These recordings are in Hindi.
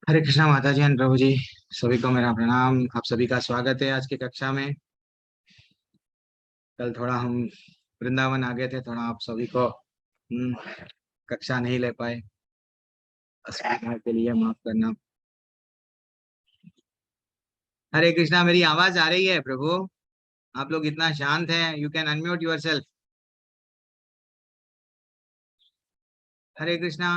हरे कृष्णा माता जी एंड प्रभु जी, सभी को मेरा प्रणाम। आप सभी का स्वागत है आज की कक्षा में। कल थोड़ा हम वृंदावन आ गए थे, थोड़ा आप सभी को कक्षा नहीं ले पाए, असुविधा के लिए माफ करना। हरे कृष्णा, मेरी आवाज आ रही है प्रभु? आप लोग इतना शांत हैं, you can unmute yourself. Hare Krishna.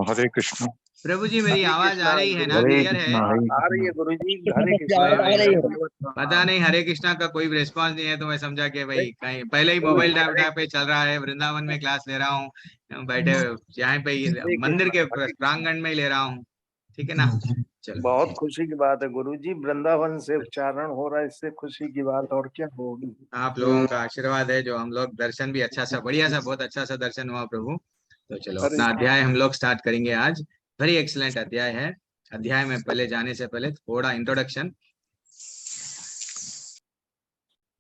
Hare Krishna. प्रभु जी, मेरी आवाज आ रही है ना? हरे क्लियर है? कृष्ण। आ रही है गुरु जी, हरे पता नहीं, हरे कृष्णा का कोई रिस्पांस नहीं है, तो मैं समझा कि भाई कहीं पहले ही मोबाइल डाटा पे चल रहा है। वृंदावन में क्लास ले रहा हूँ, बैठे यहाँ पे ही मंदिर के प्रांगण में ही ले रहा हूँ। ठीक है ना? चलो, बहुत खुशी की बात है गुरु जी, वृंदावन से उच्चारण हो रहा है, इससे खुशी की बात और क्या होगी। आप लोगों का आशीर्वाद है जो हम लोग दर्शन भी अच्छा सा, बढ़िया सा, बहुत अच्छा सा दर्शन हुआ प्रभु। तो चलो हरे अपना अध्याय हम लोग स्टार्ट करेंगे आज। वेरी एक्सीलेंट अध्याय है। अध्याय में पहले जाने से पहले थोड़ा इंट्रोडक्शन।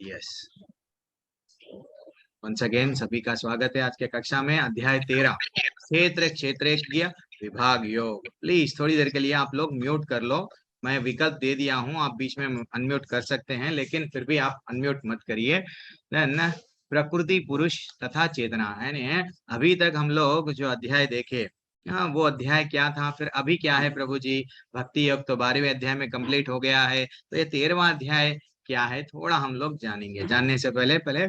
यस, वंस अगेन सभी का स्वागत है आज के कक्षा में। अध्याय 13, क्षेत्र क्षेत्रज्ञ विभाग योग। प्लीज थोड़ी देर के लिए आप लोग म्यूट कर लो। मैं विकल्प दे दिया हूं, आप बीच में अनम्यूट कर सकते हैं, लेकिन फिर भी आप अनम्यूट मत करिए। देन प्रकृति पुरुष तथा चेतना है। अभी तक हम लोग जो अध्याय देखे, वो अध्याय क्या था, फिर अभी क्या है प्रभु जी? भक्ति योग तो 12वें अध्याय में कंप्लीट हो गया है, तो ये 13वां अध्याय क्या है, थोड़ा हम लोग जानेंगे। जानने से पहले पहले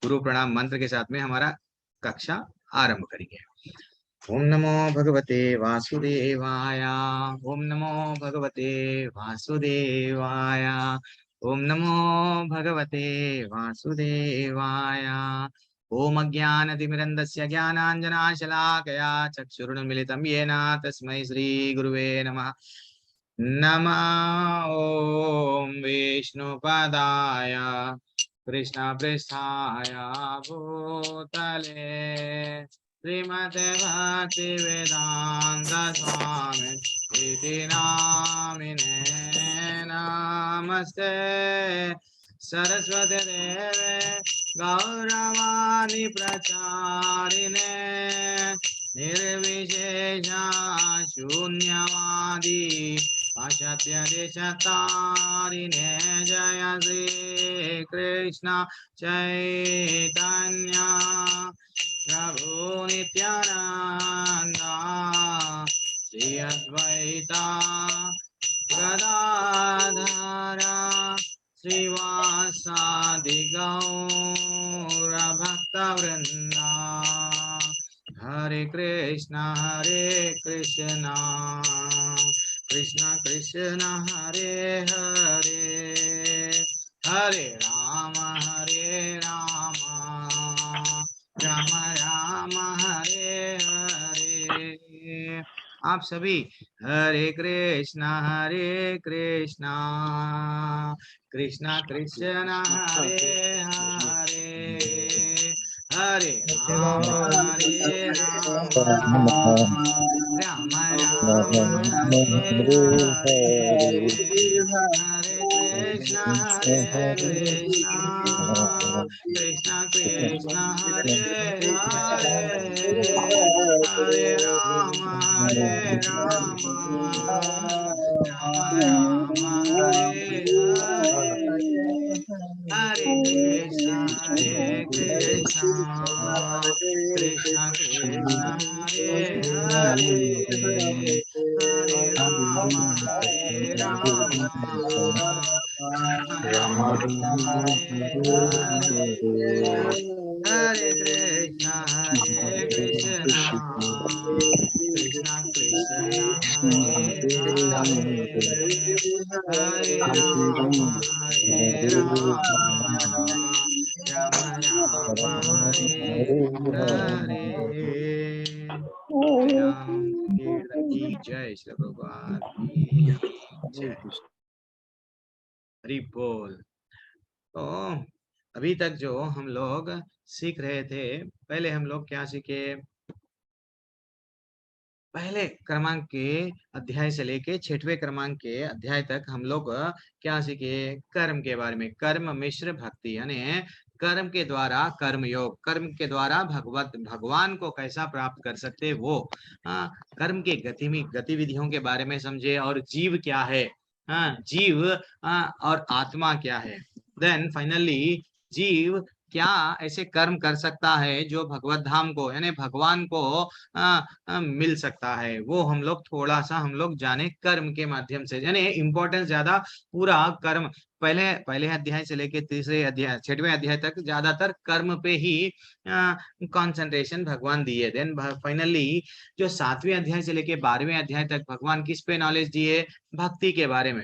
गुरु प्रणाम मंत्र के साथ में हमारा कक्षा आरंभ करेंगे। ओम नमो भगवते वासुदेवाय। ओम नमो भगवते वासुदेवाय। ओम नमो भगवते वासुदेवाय। ओम अज्ञानतिमिरन्दस्य ज्ञानाञ्जनाशलाकया चक्षुरुन्मिलितं येन तस्मै श्रीगुरुवे नमः। नमः ओम विष्णुपदाय कृष्ण पृष्ठाय भूतले श्रीमते भक्ति वेदांत स्वामी इति नामिने नमस्ते सरस्वती देवे गौरवाणी प्रचारिणे निर्विशेषा शून्यवादी पाश्चात्य देशतारिणे जय श्री कृष्ण चैतन्य प्रभु नित्यानंद श्री अद्वैता गदाधर श्रीवासादि गौर भक्तवृंदा। हरे कृष्ण कृष्ण कृष्ण हरे हरे, हरे राम राम राम हरे हरे। आप सभी हरे कृष्ण कृष्ण कृष्ण हरे हरे, हरे राम राम राम हरे हरे, हरे कृष्ण कृष्ण कृष्ण हरे हरे, हरे राम राम राम हरे हरे, हरे कृष्ण कृष्ण कृष्ण हरे हरे, हरे राम राम हरे हरे, हरे कृष्ण कृष्ण कृष्ण हरे हरे, हरे राम राम हरे हरे। राम की जय, श्री भगवान की जय। हरि बोल। तो अभी तक जो हम लोग सीख रहे थे, पहले हम लोग क्या सीखे? पहले क्रमांक के अध्याय से लेके 6वें क्रमांक के अध्याय तक हम लोग क्या सीखे? कर्म के बारे में। कर्म मिश्र भक्ति, यानी कर्म के द्वारा कर्मयोग, कर्म के द्वारा भगवान को कैसा प्राप्त कर सकते वो, कर्म के गतिविधियों के बारे में समझे, और जीव क्या है, जीव और आत्मा क्या है। देन फाइनली जीव क्या ऐसे कर्म कर सकता है जो भगवत धाम को यानी भगवान को मिल सकता है, वो हम लोग थोड़ा सा हम लोग जाने कर्म के माध्यम से, यानी इम्पोर्टेंस ज्यादा पूरा कर्म, पहले पहले अध्याय से लेके तीसरे अध्याय 6वें अध्याय तक ज्यादातर कर्म पे ही कंसंट्रेशन भगवान दिए। देन फाइनली जो 7वें अध्याय से लेके 12वें अध्याय तक भगवान किस पे नॉलेज दिए, भक्ति के बारे में।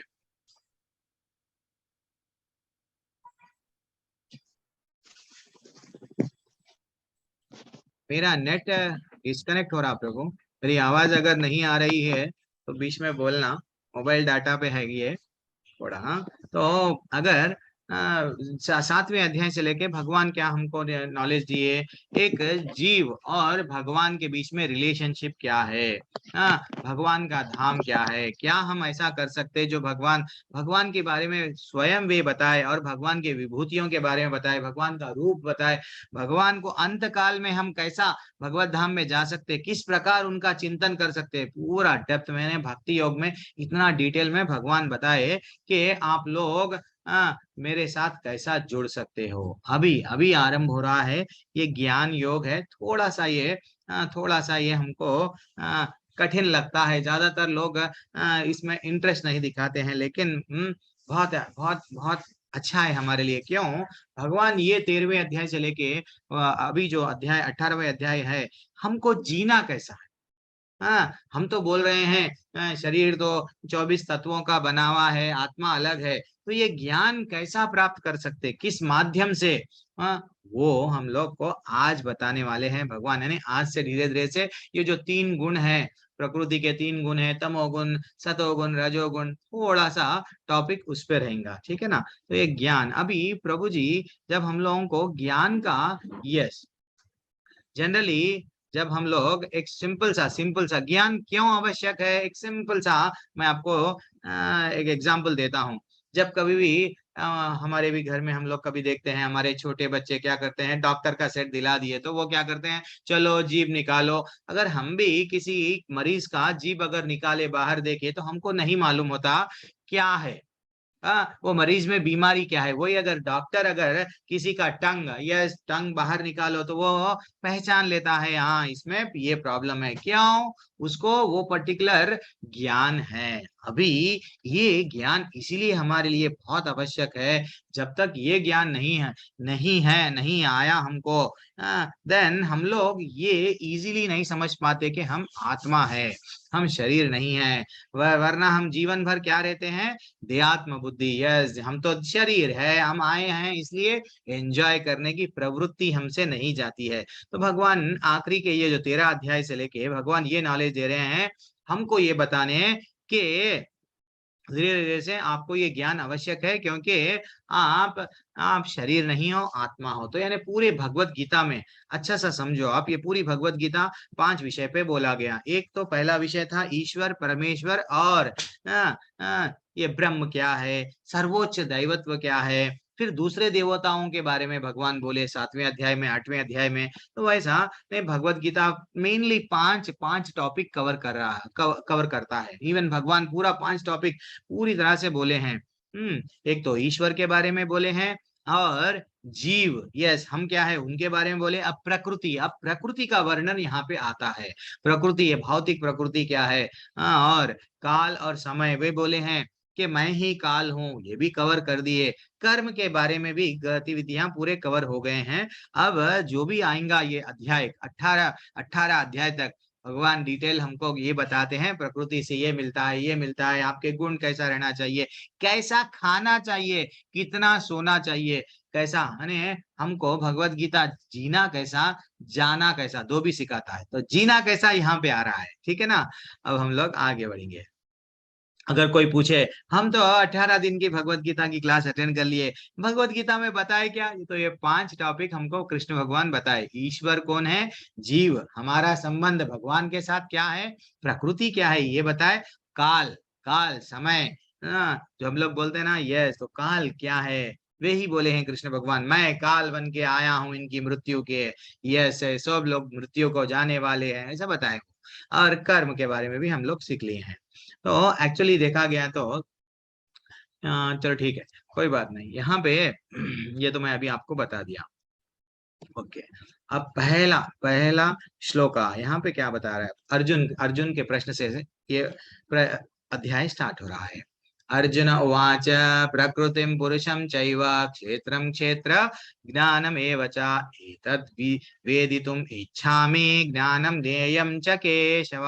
मेरा नेट डिस्कनेक्ट हो रहा आप लोगों को, मेरी आवाज अगर नहीं आ रही है तो बीच में बोलना, मोबाइल डाटा पे है ये थोड़ा। तो अगर 7वें अध्याय से लेके भगवान क्या हमको नॉलेज दिए, एक जीव और भगवान के बीच में रिलेशनशिप क्या है, भगवान का धाम क्या है, क्या हम ऐसा कर सकते जो भगवान के बारे में स्वयं वे बताए, और भगवान के विभूतियों के बारे में बताए, भगवान का रूप बताए, भगवान को अंत काल में हम कैसा भगवत धाम में जा सकते, किस प्रकार उनका चिंतन कर सकते, पूरा डेप्थ मैंने भक्ति योग में इतना डिटेल में भगवान बताए कि आप लोग मेरे साथ कैसा जुड़ सकते हो। अभी अभी आरंभ हो रहा है, ये ज्ञान योग है, थोड़ा सा ये हमको कठिन लगता है, ज्यादातर लोग इसमें इंटरेस्ट नहीं दिखाते हैं, लेकिन बहुत बहुत बहुत अच्छा है हमारे लिए। क्यों, भगवान ये 13वें अध्याय से लेके अभी जो अध्याय 18वें अध्याय है, हमको जीना कैसा है। हम तो बोल रहे हैं शरीर तो 24 तत्वों का बना हुआ है, आत्मा अलग है, तो ये ज्ञान कैसा प्राप्त कर सकते, किस माध्यम से, वो हम लोग को आज बताने वाले हैं भगवान। यानी आज से धीरे धीरे से ये जो 3 गुण है, प्रकृति के 3 गुण है, तमोगुण, सतोगुण, रजोगुण, थोड़ा सा टॉपिक उस पे रहेगा, ठीक है ना। तो ये ज्ञान, अभी प्रभु जी जब हम लोगों को ज्ञान का, यस, जनरली जब हम लोग एक सिंपल सा ज्ञान क्यों आवश्यक है, एक सिंपल सा मैं आपको एक एग्जांपल देता हूँ। जब कभी भी हमारे भी घर में हम लोग कभी देखते हैं हमारे छोटे बच्चे क्या करते हैं, डॉक्टर का सेट दिला दिए तो वो क्या करते हैं, चलो जीभ निकालो। अगर हम भी किसी मरीज का जीभ अगर निकाले बाहर देखे तो हमको नहीं मालूम होता क्या है, वो मरीज में बीमारी क्या है। वही अगर डॉक्टर अगर किसी का टंग या टंग बाहर निकालो तो वो पहचान लेता है, हाँ इसमें ये प्रॉब्लम है, क्यों, उसको वो पर्टिकुलर ज्ञान है। अभी ये ज्ञान इसीलिए हमारे लिए बहुत आवश्यक है। जब तक ये ज्ञान नहीं आया हमको, देन हम लोग ये इजीली नहीं समझ पाते कि हम आत्मा है, हम शरीर नहीं है। वरना हम जीवन भर क्या रहते हैं, देहात्म बुद्धि, यस, हम तो शरीर है, हम आए हैं इसलिए एंजॉय करने की प्रवृत्ति हमसे नहीं जाती है। तो भगवान आखिरी के ये जो 13 अध्याय से लेके भगवान ये नॉलेज दे रहे हैं हमको, ये बताने कि धीरे धीरे से आपको ये ज्ञान आवश्यक है, क्योंकि आप शरीर नहीं हो, आत्मा हो। तो यानी पूरे भगवत गीता में अच्छा सा समझो आप, ये पूरी भगवत गीता 5 विषय पे बोला गया। एक तो पहला विषय था ईश्वर परमेश्वर, और ये ब्रह्म क्या है, सर्वोच्च दैवत्व क्या है। फिर दूसरे देवताओं के बारे में भगवान बोले 7वें अध्याय में, 8वें अध्याय में। तो वैसा भगवत गीता मेनली पांच टॉपिक कवर करता है। इवन भगवान पूरा 5 टॉपिक पूरी तरह से बोले हैं। एक तो ईश्वर के बारे में बोले हैं, और जीव, यस, हम क्या है उनके बारे में बोले। अब प्रकृति का वर्णन यहाँ पे आता है, प्रकृति, ये भौतिक प्रकृति क्या है, और काल और समय वे बोले हैं कि मैं ही काल हूँ, ये भी कवर कर दिए। कर्म के बारे में भी गतिविधियां पूरे कवर हो गए हैं। अब जो भी आएगा ये अध्याय 18 अध्याय तक भगवान डिटेल हमको ये बताते हैं, प्रकृति से ये मिलता है, ये मिलता है, आपके गुण कैसा रहना चाहिए, कैसा खाना चाहिए, कितना सोना चाहिए, कैसा, यानी हमको भगवत गीता जीना कैसा, जाना कैसा, दो भी सिखाता है। तो जीना कैसा यहाँ पे आ रहा है, ठीक है ना। अब हम लोग आगे बढ़ेंगे। अगर कोई पूछे, हम तो 18 दिन की भगवत गीता की क्लास अटेंड कर लिए, भगवत गीता में बताए क्या, तो ये 5 टॉपिक हमको कृष्ण भगवान बताए। ईश्वर कौन है, जीव, हमारा संबंध भगवान के साथ क्या है, प्रकृति क्या है ये बताए, काल, समय, जो हम लोग बोलते हैं ना, यस, तो काल क्या है, वे ही बोले हैं कृष्ण भगवान, मैं काल बन के आया हूं इनकी मृत्यु के, यस सब लोग मृत्यु को जाने वाले हैं, ऐसा बताए। और कर्म के बारे में भी हम लोग सीख लिए हैं। तो एक्चुअली देखा गया तो चलो ठीक है, कोई बात नहीं। यहाँ पे ये तो मैं अभी आपको बता दिया। ओके, अब पहला पहला श्लोका यहाँ पे क्या बता रहा है, अर्जुन अर्जुन के प्रश्न से ये अध्याय स्टार्ट हो रहा है। अर्जुन उवाच प्रकृतिं पुरुषं चैव क्षेत्रं क्षेत्र ज्ञानमेव च एतद् वेदितुम् इच्छामि ज्ञानं ज्ञेयं च केशव।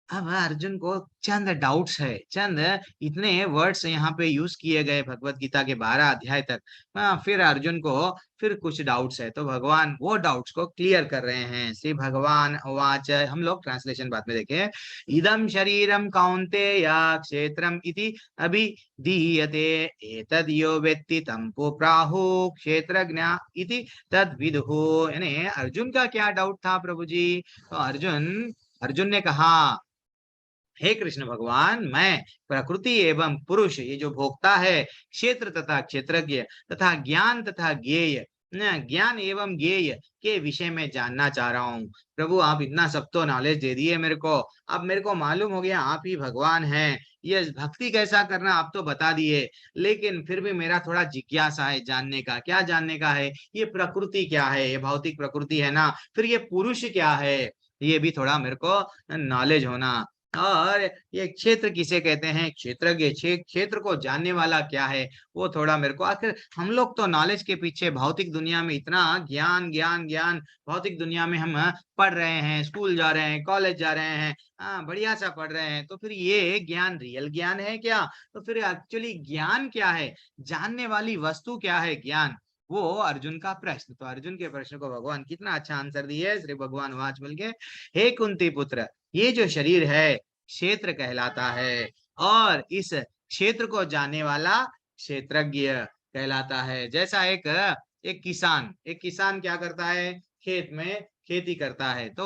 अब अर्जुन को चंद डाउट्स है, चंद इतने वर्ड्स यहाँ पे यूज किए गए भगवत गीता के 12 अध्याय तक। फिर अर्जुन को फिर कुछ डाउट्स है, तो भगवान वो डाउट्स को क्लियर कर रहे हैं। श्री भगवान उवाच, हम लोग ट्रांसलेशन बाद में देखें। इदम शरीरम कौन्तेय क्षेत्रम इति अभिधीयते एतद् यो वेत्ति तं प्राहुः क्षेत्रज्ञ इति तद्विदुः। यानी अर्जुन का क्या डाउट था प्रभु जी? तो अर्जुन अर्जुन ने कहा, हे कृष्ण भगवान, मैं प्रकृति एवं पुरुष, ये जो भोक्ता है, क्षेत्र तथा क्षेत्रज्ञ तथा ज्ञान तथा ज्ञेय, ज्ञान एवं ज्ञेय के विषय में जानना चाह रहा हूँ। प्रभु आप इतना सब तो नॉलेज दे दिए मेरे को, अब मेरे को मालूम हो गया आप ही भगवान हैं। ये भक्ति कैसा करना आप तो बता दिए, लेकिन फिर भी मेरा थोड़ा जिज्ञासा है जानने का। क्या जानने का है? ये प्रकृति क्या है? ये भौतिक प्रकृति है ना, फिर ये पुरुष क्या है, ये भी थोड़ा मेरे को नॉलेज होना। और ये क्षेत्र किसे कहते हैं, क्षेत्रज्ञ, क्षेत्र को जानने वाला क्या है, वो थोड़ा मेरे को। आखिर हम लोग तो नॉलेज के पीछे भौतिक दुनिया में इतना ज्ञान ज्ञान ज्ञान, भौतिक दुनिया में हम पढ़ रहे हैं, स्कूल जा रहे हैं, कॉलेज जा रहे हैं, बढ़िया सा पढ़ रहे हैं, तो फिर ये ज्ञान रियल ज्ञान है क्या? तो फिर एक्चुअली ज्ञान क्या है, जानने वाली वस्तु क्या है ज्ञान, वो अर्जुन का प्रश्न। तो अर्जुन के प्रश्न को भगवान कितना अच्छा आंसर दिए। श्री भगवान वाच मिल के, हे कुंती पुत्र, ये जो शरीर है क्षेत्र कहलाता है, और इस क्षेत्र को जानने वाला क्षेत्रज्ञ कहलाता है। जैसा एक किसान क्या करता है, खेत में खेती करता है, तो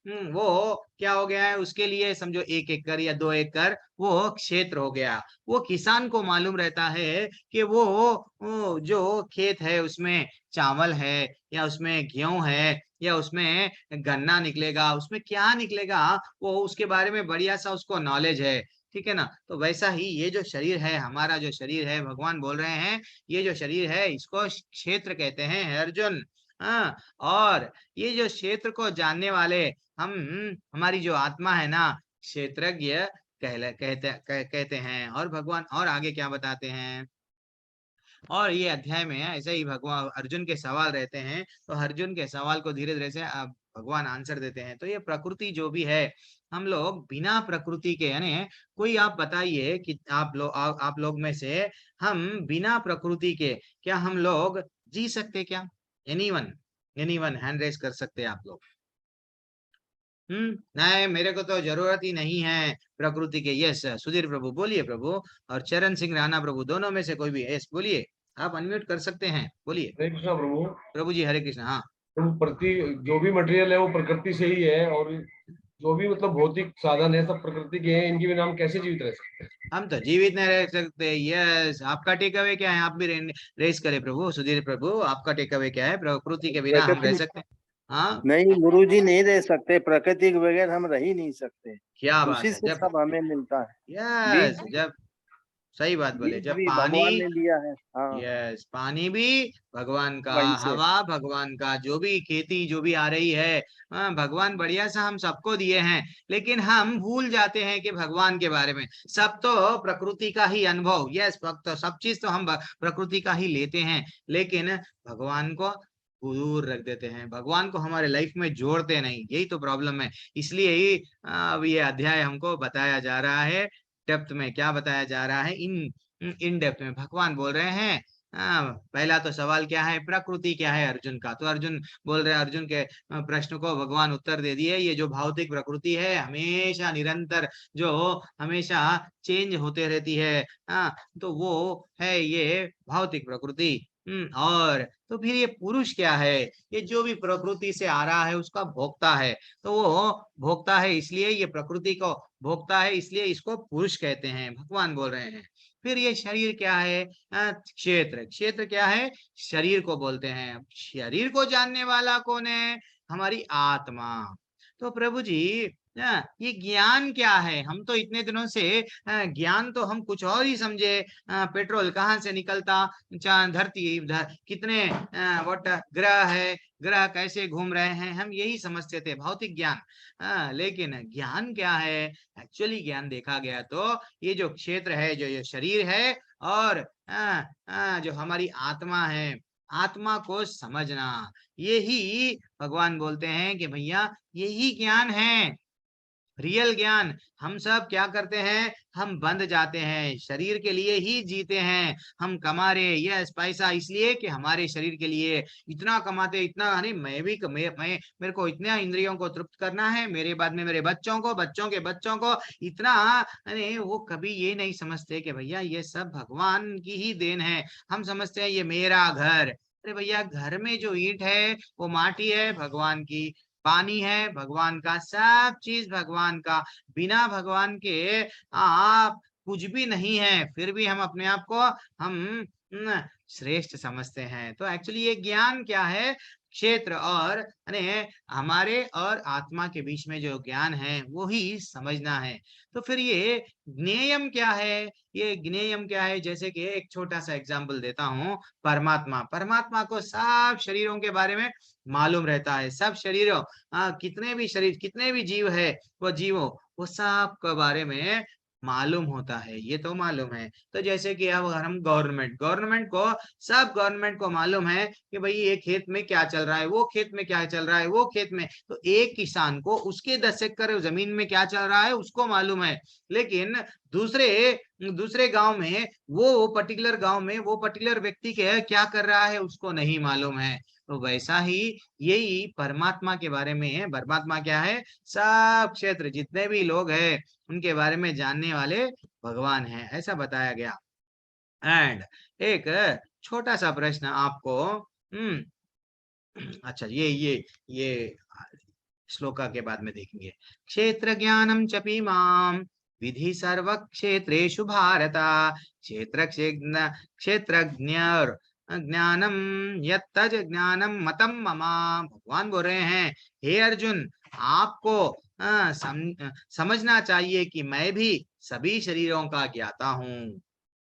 वो क्या हो गया है, उसके लिए समझो 1 एकड़ या 2 एकड़ वो क्षेत्र हो गया। वो किसान को मालूम रहता है कि वो जो खेत है उसमें चावल है, या उसमें गेहूं है, या उसमें गन्ना निकलेगा, उसमें क्या निकलेगा, वो उसके बारे में बढ़िया सा उसको नॉलेज है। ठीक है ना? तो वैसा ही ये जो शरीर है, हमारा जो शरीर है, भगवान बोल रहे हैं ये जो शरीर है इसको क्षेत्र कहते हैं अर्जुन। हाँ, और ये जो क्षेत्र को जानने वाले हम, हमारी जो आत्मा है ना, क्षेत्रज्ञ कहते हैं। और भगवान और आगे क्या बताते हैं, और ये अध्याय में ऐसे ही भगवान अर्जुन के सवाल रहते हैं, तो अर्जुन के सवाल को धीरे धीरे से भगवान आंसर देते हैं। तो ये प्रकृति जो भी है, हम लोग बिना प्रकृति के, यानी कोई आप बताइए कि आप लोग में से हम बिना प्रकृति के क्या हम लोग जी सकते क्या? एनीवन, एनीवन हैंड रेस कर सकते हैं आप लोग? नहीं, मेरे को तो जरूरत ही नहीं है प्रकृति के। यस सुधीर प्रभु बोलिए प्रभु, और चरण सिंह राणा प्रभु, दोनों में से कोई भी यस बोलिए, आप अनम्यूट कर सकते हैं, बोलिए। हरे कृष्णा प्रभु। प्रभु जी हरे कृष्ण। हाँ, प्रति जो भी मटेरियल है वो प्रकृति से ही है, और जो भी मतलब भौतिक साधन है सब प्रकृति के हैं, इनके बिना हम कैसे जीवित रह सकते हैं? हम तो जीवित नहीं रह सकते। यस, आपका टेक अवे क्या है? आप भी रेस करें प्रभु, सुधीर प्रभु, आपका टेक अवे क्या है? प्रकृति के बिना हम रह सकते हैं? हाँ, नहीं गुरुजी, नहीं रह सकते, प्रकृति के बगैर हम रह ही नहीं सकते। क्या बात उसी है। से जब सब हमें मिलता है। यस, बीज जब सही बात बोले, बीज जब भी पानी, भगवान ने दिया है। हाँ, यस पानी भी भगवान का, वहीं से। हवा भगवान का, जो भी खेती जो भी आ रही है, भगवान बढ़िया सा हम सबको दिए हैं। लेकिन हम भूल जाते हैं कि भगवान के बारे में। सब तो प्रकृति का ही अनुभव, यस तो सब चीज तो हम प्रकृति का ही लेते हैं, लेकिन भगवान को दूर रख देते हैं, भगवान को हमारे लाइफ में जोड़ते नहीं। यही तो प्रॉब्लम है। इसलिए ही अब ये अध्याय हमको बताया जा रहा है, डेप्थ में क्या बताया जा रहा है, इन डेप्थ में भगवान बोल रहे हैं। पहला तो सवाल क्या है, प्रकृति क्या है अर्जुन का, तो अर्जुन बोल रहे हैं, अर्जुन के प्रश्न को भगवान उत्तर दे दिए। ये जो भौतिक प्रकृति है हमेशा निरंतर, जो हमेशा चेंज होते रहती है, तो वो है ये भौतिक प्रकृति। और तो फिर ये पुरुष क्या है? ये जो भी प्रकृति से आ रहा है उसका भोक्ता है। तो वो भोक्ता है, इसलिए ये प्रकृति को भोक्ता है, इसलिए इसको पुरुष कहते हैं, भगवान बोल रहे हैं। फिर ये शरीर क्या है? क्षेत्र। क्षेत्र क्या है? शरीर को बोलते हैं। अब शरीर को जानने वाला कौन है? हमारी आत्मा। तो प्रभु जी ये ज्ञान क्या है? हम तो इतने दिनों से ज्ञान तो हम कुछ और ही समझे। पेट्रोल कहाँ से निकलता, चांद, धरती, कितने व्हाट ग्रह है, ग्रह कैसे घूम रहे हैं, हम यही समझते थे, भौतिक ज्ञान। लेकिन ज्ञान क्या है? एक्चुअली ज्ञान देखा गया तो ये जो क्षेत्र है, जो ये शरीर है, और जो हमारी आत्मा है, आत्मा को समझना, यही भगवान बोलते हैं कि भैया यही ज्ञान है, रियल ज्ञान। हम सब क्या करते हैं? हम बंध जाते हैं, शरीर के लिए ही जीते हैं। हम कमा रहे यस पैसा इसलिए कि हमारे शरीर के लिए, इतना कमाते, इतना, अरे मैं भी मेरे को इतना इंद्रियों को तृप्त करना है, मेरे बाद में मेरे बच्चों को, बच्चों के बच्चों को, इतना। अरे वो कभी ये नहीं समझते कि भैया ये सब भगवान की ही देन है। हम समझते हैं ये मेरा घर। अरे भैया घर में जो ईंट है वो माटी है, भगवान की। पानी है भगवान का, सब चीज भगवान का। बिना भगवान के आप कुछ भी नहीं है। फिर भी हम अपने आप को हम श्रेष्ठ समझते हैं। तो एक्चुअली ये ज्ञान क्या है? क्षेत्र और हमारे और आत्मा के बीच में जो ज्ञान है वो ही समझना है। तो फिर ये ज्ञेयम क्या है? ये ज्ञेयम क्या है? जैसे कि एक छोटा सा एग्जांपल देता हूँ। परमात्मा, परमात्मा को सब शरीरों के बारे में मालूम रहता है। सब शरीरों, कितने भी शरीर, कितने भी जीव है, वो जीवों, वो सब के बारे में मालूम होता है, ये तो मालूम है। तो जैसे कि अब अगर हम गवर्नमेंट को, सब गवर्नमेंट को मालूम है कि भाई ये खेत में क्या चल रहा है, वो खेत में क्या चल रहा है, वो खेत में। तो एक किसान को उसके 10 एकड़ जमीन में क्या चल रहा है उसको मालूम है। लेकिन दूसरे दूसरे गांव में, वो पर्टिकुलर गांव में वो पर्टिकुलर व्यक्ति के क्या कर रहा है उसको नहीं मालूम है। तो वैसा ही यही परमात्मा के बारे में है। परमात्मा क्या है? सब क्षेत्र, जितने भी लोग हैं उनके बारे में जानने वाले भगवान है, ऐसा बताया गया। एंड एक छोटा सा प्रश्न आपको। अच्छा, ये श्लोका के बाद में देखेंगे। क्षेत्र ज्ञानम चपीमाम विधि सर्व क्षेत्रेषु भारत, क्षेत्र क्षेत्रज्ञ ज्ञानम यत्तज ज्ञानम मतम ममा। भगवान बोल रहे हैं, हे अर्जुन, आपको समझना चाहिए कि मैं भी सभी शरीरों का ज्ञाता हूँ।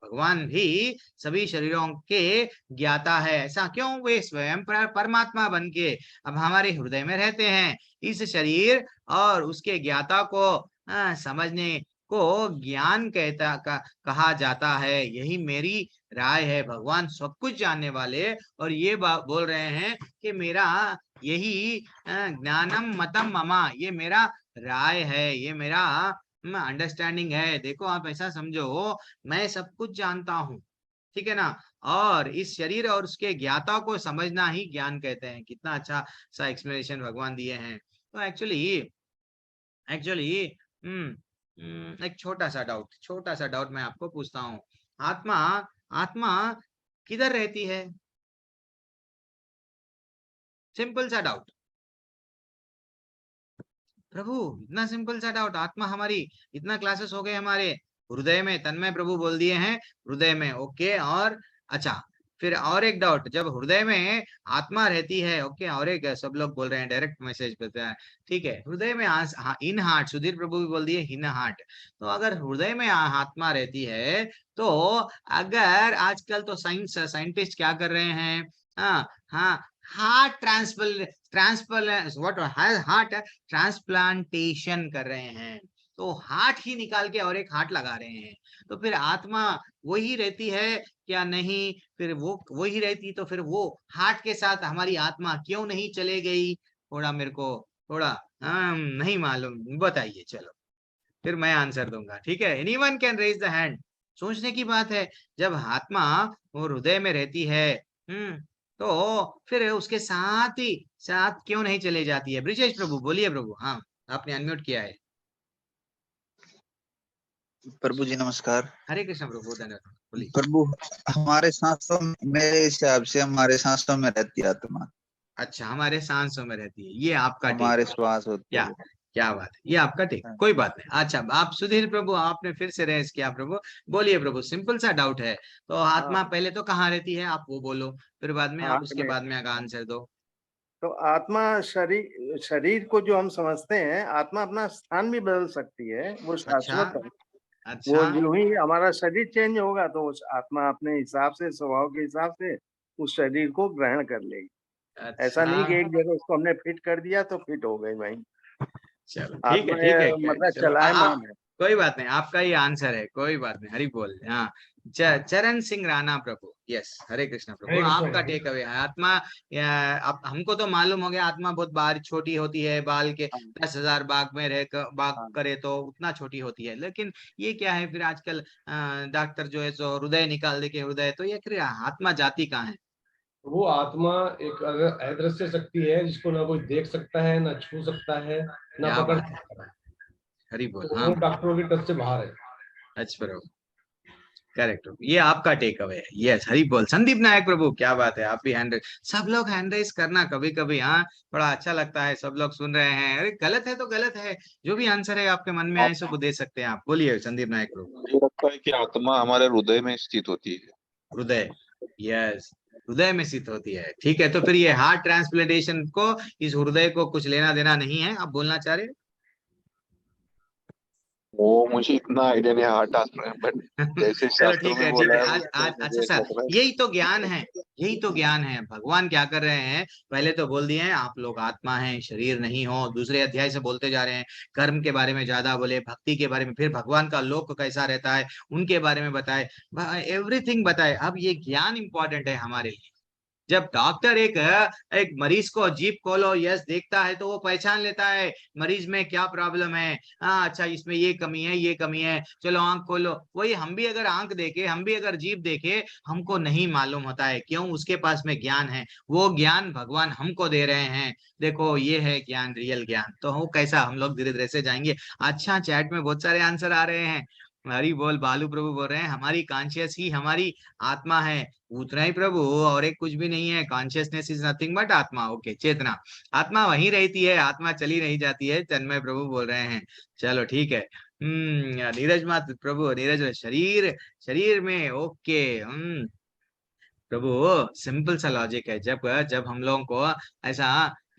भगवान भी सभी शरीरों के ज्ञाता है। ऐसा क्यों? वे स्वयं परमात्मा बन के अब हमारे हृदय में रहते हैं। इस शरीर और उसके ज्ञाता को समझने को ज्ञान कहा जाता है। यही मेरी राय है। भगवान सब कुछ जानने वाले और ये बोल रहे हैं कि मेरा यही ज्ञानम मतम ममा, ये मेरा राय है, ये मेरा अंडरस्टैंडिंग है। देखो आप ऐसा समझो, मैं सब कुछ जानता हूँ, ठीक है ना। और इस शरीर और उसके ज्ञाता को समझना ही ज्ञान कहते हैं। कितना अच्छा सा एक्सप्लेनेशन भगवान दिए हैं। तो एक्चुअली एक छोटा सा डाउट मैं आपको पूछता हूँ। आत्मा आत्मा किधर रहती है? सिंपल सा डाउट प्रभु, इतना सिंपल सा डाउट। आत्मा हमारी, इतना क्लासेस हो गए हमारे, हृदय में, तन्मय प्रभु बोल दिए हैं हृदय में, ओके। और अच्छा, फिर और एक डाउट, जब हृदय में आत्मा रहती है, ओके, और एक सब लोग बोल रहे हैं, डायरेक्ट मैसेज करते हैं, ठीक है, हृदय में इन हार्ट, सुधीर प्रभु भी बोल दिए इन हार्ट। तो अगर हृदय में आत्मा रहती है, तो अगर आजकल तो साइंटिस्ट क्या कर रहे हैं, हाँ, हार्ट हार्ट ट्रांसप्लांटेशन कर रहे हैं। तो हार्ट ही निकाल के और एक हार्ट लगा रहे हैं। तो फिर आत्मा वही रहती है क्या? नहीं। फिर वो वही रहती तो फिर वो हार्ट के साथ हमारी आत्मा क्यों नहीं चले गई? थोड़ा मेरे को थोड़ा नहीं मालूम, बताइए। चलो फिर मैं आंसर दूंगा, ठीक है। Anyone can raise the hand. सोचने की बात है, जब आत्मा वो हृदय में रहती है, तो फिर उसके साथ क्यों नहीं चले जाती है? ब्रिजेश प्रभु बोलिए प्रभु। हाँ, आपने अनम्यूट किया है। प्रभु जी नमस्कार। हरे कृष्ण प्रभु, धन्यवाद, बोलिए। प्रभु, हमारे सांसों, मेरे हिसाब से हमारे सांसों में रहती है आत्मा। अच्छा, हमारे सांसों में रहती है, ये आपका हमारे श्वास होते क्या? हैं। क्या बात है, ये आपका ठीक, कोई बात नहीं। अच्छा, आप सुधीर प्रभु, आपने फिर से रेस किया प्रभु, बोलिए प्रभु, सिंपल सा डाउट है। तो आत्मा हाँ पहले तो कहाँ रहती है, आप वो बोलो, फिर बाद में आप आंख उसके में। बाद में आगे आंसर दो। तो आत्मा शरीर शरीर को जो हम समझते हैं, आत्मा अपना स्थान भी बदल सकती है, वो अच्छा, शाश्वत है। अच्छा, वो जो ही हमारा शरीर चेंज होगा तो उस आत्मा अपने हिसाब से, स्वभाव के हिसाब से उस शरीर को ग्रहण कर लेगी। ऐसा अच्छा, नहीं कि एक जगह उसको हमने फिट कर दिया तो फिट हो गई भाई। चलो ठीक है, आत्मा ठीक है, मतलब चलो चलायमान है। कोई बात नहीं, आपका ये आंसर है, कोई बात नहीं, हरि बोल। हाँ, चरण सिंह राणा प्रभु, यस, हरे कृष्ण प्रभु, हरे कृष्णा आपका प्रभु। टेक अवे है। आत्मा, अब हमको तो मालूम हो गया आत्मा बहुत बार छोटी होती है, बाल के हाँ, 10,000 बाग में रह बाग हाँ। करे तो उतना छोटी होती है, लेकिन ये क्या है फिर आजकल डॉक्टर जो है सो हृदय निकाल दे के हृदय, तो ये फिर आत्मा जाती कहाँ है? वो आत्मा एक अगर अदृश्य शक्ति है जिसको ना कोई देख सकता है, ना छू सकता है, ना क्या पकड़ बात है, सकता है। हरि बोल, तो हाँ, वो डॉक्टरों के टच से बाहर है। अच्छा प्रभु, करेक्ट, ये आपका टेक अवे है, यस, हरी बोल। संदीप नायक प्रभु, क्या बात है, आप भी हैंड, सब लोग हैंड रेस करना कभी कभी, हाँ, बड़ा अच्छा लगता है, सब लोग सुन रहे हैं। अरे गलत है तो गलत है, जो भी आंसर है आपके मन में आए सो को दे सकते हैं आप, बोलिए संदीप नायक प्रभु। मुझे लगता है कि आत्मा हमारे हृदय में स्थित होती है। हृदय, यस, हृदय में स्थित होती है, ठीक है, तो फिर ये हार्ट ट्रांसप्लांटेशन को, इस हृदय को कुछ लेना देना नहीं है, आप बोलना चाह रहे वो मुझे इतना आइडिया नहीं, हार्ट ट्रांसप्लांट, बट जैसे चलो शास्त्रों ठीक में है, ठीक बोला है, है आज वैसे आज अच्छा मुझे सर, लग रहा है। यही तो ज्ञान है, यही तो ज्ञान है, भगवान क्या कर रहे हैं, पहले तो बोल दिए हैं आप लोग आत्मा हैं, शरीर नहीं हो, दूसरे अध्याय से बोलते जा रहे हैं कर्म के बारे में ज्यादा बोले, भक्ति के बारे में, फिर भगवान का लोक कैसा रहता है उनके बारे में बताए, एवरीथिंग बताए। अब ये ज्ञान इंपॉर्टेंट है हमारे लिए। जब डॉक्टर एक मरीज को जीभ खोलो यस देखता है तो वो पहचान लेता है मरीज में क्या प्रॉब्लम है। हाँ, अच्छा, इसमें ये कमी है, ये कमी है, चलो आंख खोलो। वही हम भी अगर आंख देखे, हम भी अगर जीभ देखे, हमको नहीं मालूम होता है, क्यों? उसके पास में ज्ञान है, वो ज्ञान भगवान हमको दे रहे हैं। देखो ये है ज्ञान, रियल ज्ञान। तो वो कैसा, हम लोग धीरे धीरे से जाएंगे। अच्छा, चैट में बहुत सारे आंसर आ रहे हैं। हरी बोल, बालू प्रभु बोल रहे हैं हमारी कॉन्शियस ही हमारी आत्मा है। उतना ही प्रभु, और एक कुछ भी नहीं है। कॉन्शियसनेस इज नथिंग बट आत्मा, ओके, चेतना। आत्मा वहीं रहती है, आत्मा चली नहीं जाती है, तन्मय प्रभु बोल रहे हैं। चलो ठीक है। नीरज मात प्रभु, नीरज शरीर, शरीर में, ओके। प्रभु, सिंपल सा लॉजिक है, जब जब हम लोगों को ऐसा,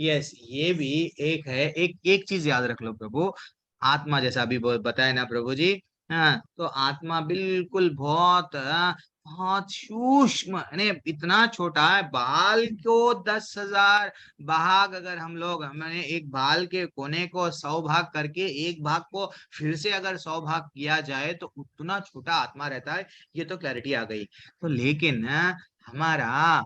यस, ये भी एक है, एक एक चीज याद रख लो प्रभु, आत्मा जैसा अभी बताया ना प्रभु जी। हाँ, तो आत्मा बिल्कुल बहुत बहुत सूक्ष्म, यानी इतना छोटा है, बाल को 10,000 भाग, अगर हम लोग, हमने एक बाल के कोने को 100 भाग करके एक भाग को फिर से अगर 100 भाग किया जाए तो उतना छोटा आत्मा रहता है। ये तो क्लैरिटी आ गई। तो लेकिन हमारा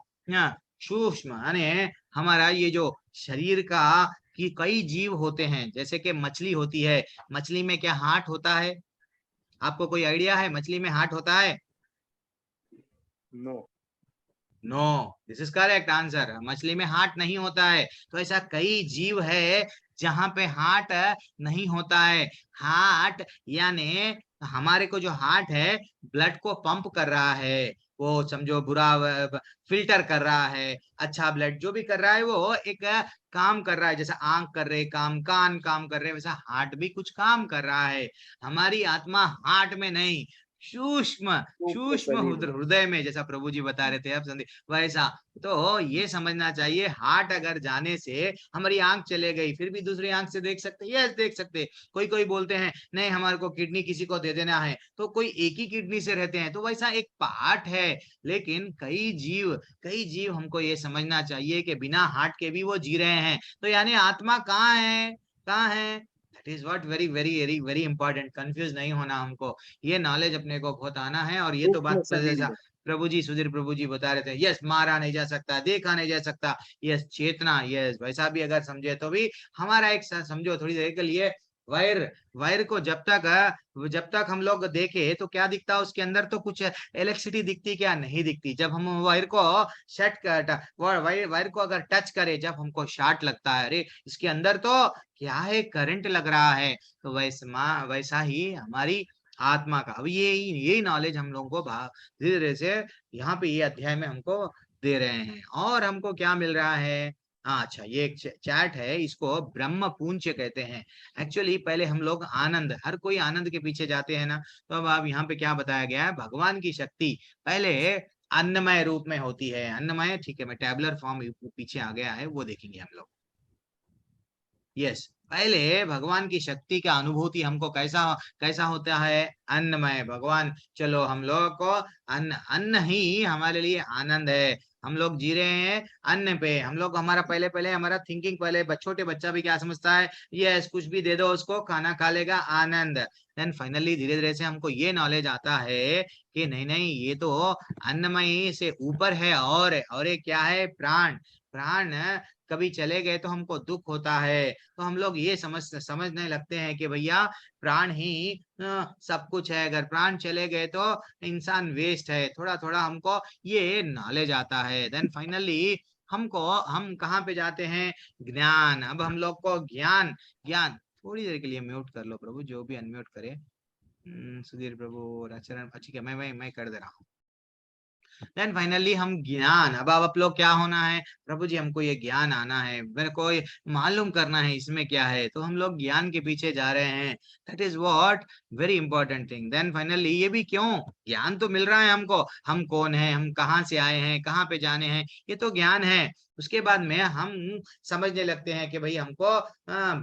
सूक्ष्म, यानी हमारा ये जो शरीर का, कि कई जीव होते हैं, जैसे कि मछली होती है, मछली में क्या हार्ट होता है? आपको कोई आइडिया है मछली में हार्ट होता है? No. No, this is correct answer, मछली में हार्ट नहीं होता है। तो ऐसा कई जीव है जहां पे हार्ट नहीं होता है। हार्ट यानी हमारे को जो हार्ट है, ब्लड को पंप कर रहा है, वो समझो बुरा फिल्टर कर रहा है, अच्छा ब्लड जो भी कर रहा है वो एक काम कर रहा है, जैसा आंख कर रहे काम, कान काम कर रहे, वैसा हार्ट भी कुछ काम कर रहा है। हमारी आत्मा हार्ट में नहीं, सूक्ष्म, सूक्ष्म सूक्ष्म शरीर में। हृदय में, जैसा प्रभु जी बता रहे थे अब संदीप, वैसा। तो ये समझना चाहिए, हार्ट अगर जाने से हमारी आंख चले गई, फिर भी दूसरी आंख से देख सकते, यस देख सकते। कोई कोई बोलते हैं नहीं हमारे को किडनी किसी को दे देना है, तो कोई एक ही किडनी से रहते हैं, तो वैसा एक पार्ट है। लेकिन कई जीव हमको ये समझना चाहिए कि बिना हार्ट के भी वो जी रहे हैं। तो यानी आत्मा कहाँ है, कहाँ है? That is what very very very very important, confuse नहीं होना हमको, ये नॉलेज अपने को बहुत आना है। और ये तो सूक्ष्म बात शरीर जैसा में। प्रभु जी, सुधीर प्रभु जी बता रहे थे, यस, मारा नहीं जा सकता, देखा नहीं जा सकता, यस, चेतना, यस, वैसा भी अगर समझे तो भी हमारा एक समझो थोड़ी देर के लिए, वायर, वायर को जब तक हम लोग देखे तो क्या दिखता है उसके अंदर, तो कुछ इलेक्ट्रिसिटी दिखती, क्या नहीं दिखती। जब हम वायर को सेट कर, वायर को अगर टच करे, जब हमको शॉर्ट लगता है, अरे इसके अंदर तो क्या है, करंट लग रहा है। तो वैसा ही हमारी आत्मा का। अब यही नॉलेज हम लोगों को धीरे धीरे से यहाँ पे ये अध्याय में हमको दे रहे हैं। और हमको क्या मिल रहा है? हाँ अच्छा, ये एक चैट है, इसको ब्रह्म पुंज कहते हैं। एक्चुअली पहले हम लोग आनंद, हर कोई आनंद के पीछे जाते हैं ना, तो अब आप यहाँ पे क्या बताया गया है, भगवान की शक्ति पहले अन्नमय रूप में होती है। अन्नमय, ठीक है, मैं टैबुलर फॉर्म पीछे आ गया है, वो देखेंगे हम लोग। यस, पहले भगवान की शक्ति का अनुभूति हमको कैसा कैसा होता है, अन्नमय भगवान। चलो हम लोग को अन्न, अन्न ही हमारे लिए आनंद है। हम लोग जी रहे हैं अन्न पे। हम लोग, हमारा पहले पहले हमारा थिंकिंग, पहले छोटे बच्चा भी क्या समझता है, यस कुछ भी दे दो उसको, खाना खा लेगा, आनंद। देन फाइनली धीरे धीरे से हमको ये नॉलेज आता है कि नहीं नहीं, ये तो अन्नमय से ऊपर है। और एक क्या है, प्राण। प्राण कभी चले गए तो हमको दुख होता है। तो हम लोग ये समझने लगते हैं कि भैया प्राण ही सब कुछ है, अगर प्राण चले गए तो इंसान वेस्ट है। थोड़ा थोड़ा हमको ये नॉलेज आता है। देन फाइनली हम कहाँ पे जाते हैं, ज्ञान। अब हम लोग को ज्ञान, ज्ञान थोड़ी देर के लिए म्यूट कर लो प्रभु, जो भी अनम्यूट करे। सुधीर प्रभु और आचरण, ठीक है, मैं कर दे रहा हूँ। देन फाइनली हम ज्ञान, अब आप लोग क्या होना है, प्रभु जी हमको ये ज्ञान आना है, मेरे को ये मालूम करना है इसमें क्या है, तो हम लोग ज्ञान के पीछे जा रहे हैं। That is what very important thing. Then finally ये भी क्यों, ज्ञान तो मिल रहा है हमको, हम कौन है, हम कहाँ से आए हैं, कहाँ पे जाने हैं, ये तो ज्ञान है। उसके बाद में हम समझने लगते हैं कि भाई हमको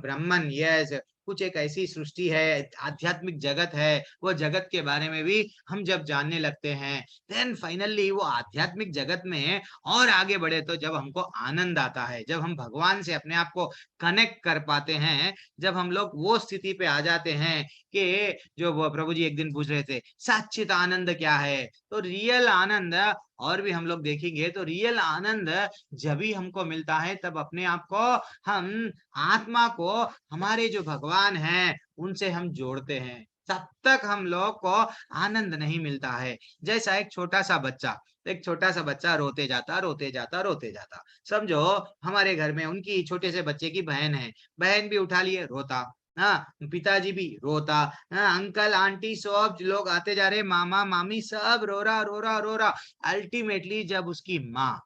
ब्राह्मण, यस कुछ एक ऐसी सृष्टि है, आध्यात्मिक जगत है, वो जगत के बारे में भी हम जब जानने लगते हैं। देन फाइनली वो आध्यात्मिक जगत में और आगे बढ़े तो जब हमको आनंद आता है, जब हम भगवान से अपने आप को कनेक्ट कर पाते हैं, जब हम लोग वो स्थिति पे आ जाते हैं कि जो वो प्रभु जी एक दिन पूछ रहे थे, सच्चित आनंद क्या है, तो रियल आनंद, और भी हम लोग देखेंगे तो रियल आनंद जब भी हमको मिलता है, तब अपने आप को, हम आत्मा को हमारे जो भगवान हैं उनसे हम जोड़ते हैं। तब तक हम लोग को आनंद नहीं मिलता है। जैसा एक छोटा सा बच्चा, एक छोटा सा बच्चा रोते जाता रोते जाता रोते जाता, समझो हमारे घर में उनकी छोटे से बच्चे की बहन है, बहन भी उठा लिए रोता, हाँ पिताजी भी रोता, हाँ अंकल आंटी सब लोग आते जा रहे, मामा मामी सब रो रहा रो रहा रो रहा। अल्टीमेटली जब उसकी माँ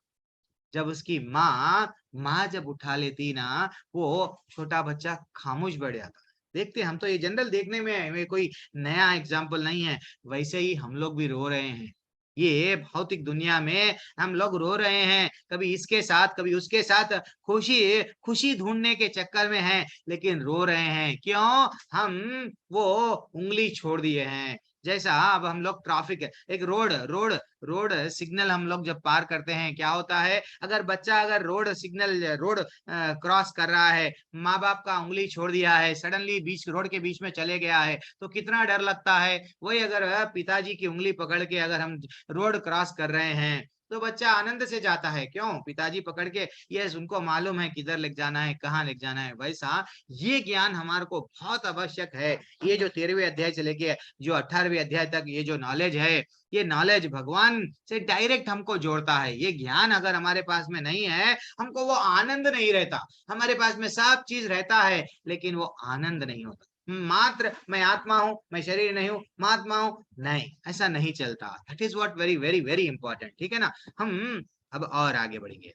जब उठा लेती ना, वो छोटा बच्चा खामोश बैठ जाता। देखते हम तो, ये जनरल देखने में कोई नया एग्जाम्पल नहीं है, वैसे ही हम लोग भी रो रहे हैं। ये भौतिक दुनिया में हम लोग रो रहे हैं, कभी इसके साथ कभी उसके साथ, खुशी खुशी ढूंढने के चक्कर में हैं, लेकिन रो रहे हैं क्यों, हम वो उंगली छोड़ दिए हैं। जैसा अब हम लोग ट्रैफिक, एक रोड रोड रोड सिग्नल हम लोग जब पार करते हैं, क्या होता है, अगर बच्चा अगर रोड क्रॉस कर रहा है, माँ बाप का उंगली छोड़ दिया है, सडनली बीच रोड के बीच में चले गया है, तो कितना डर लगता है। वही अगर पिताजी की उंगली पकड़ के अगर हम रोड क्रॉस कर रहे हैं, तो बच्चा आनंद से जाता है, क्यों, पिताजी पकड़ के, यस उनको मालूम है किधर ले जाना है, कहाँ ले जाना है। वैसा ये ज्ञान हमारे को बहुत आवश्यक है। ये जो 13वें अध्याय से लेके जो 18वें अध्याय तक ये जो नॉलेज है, ये नॉलेज भगवान से डायरेक्ट हमको जोड़ता है। ये ज्ञान अगर हमारे पास में नहीं है, हमको वो आनंद नहीं रहता। हमारे पास में सब चीज रहता है, लेकिन वो आनंद नहीं होता। मात्र मैं आत्मा हूं, मैं शरीर नहीं हूं, मैं आत्मा हूं, नहीं, ऐसा नहीं चलता। That is what very very very important, ठीक है ना। हम अब और आगे बढ़ेंगे।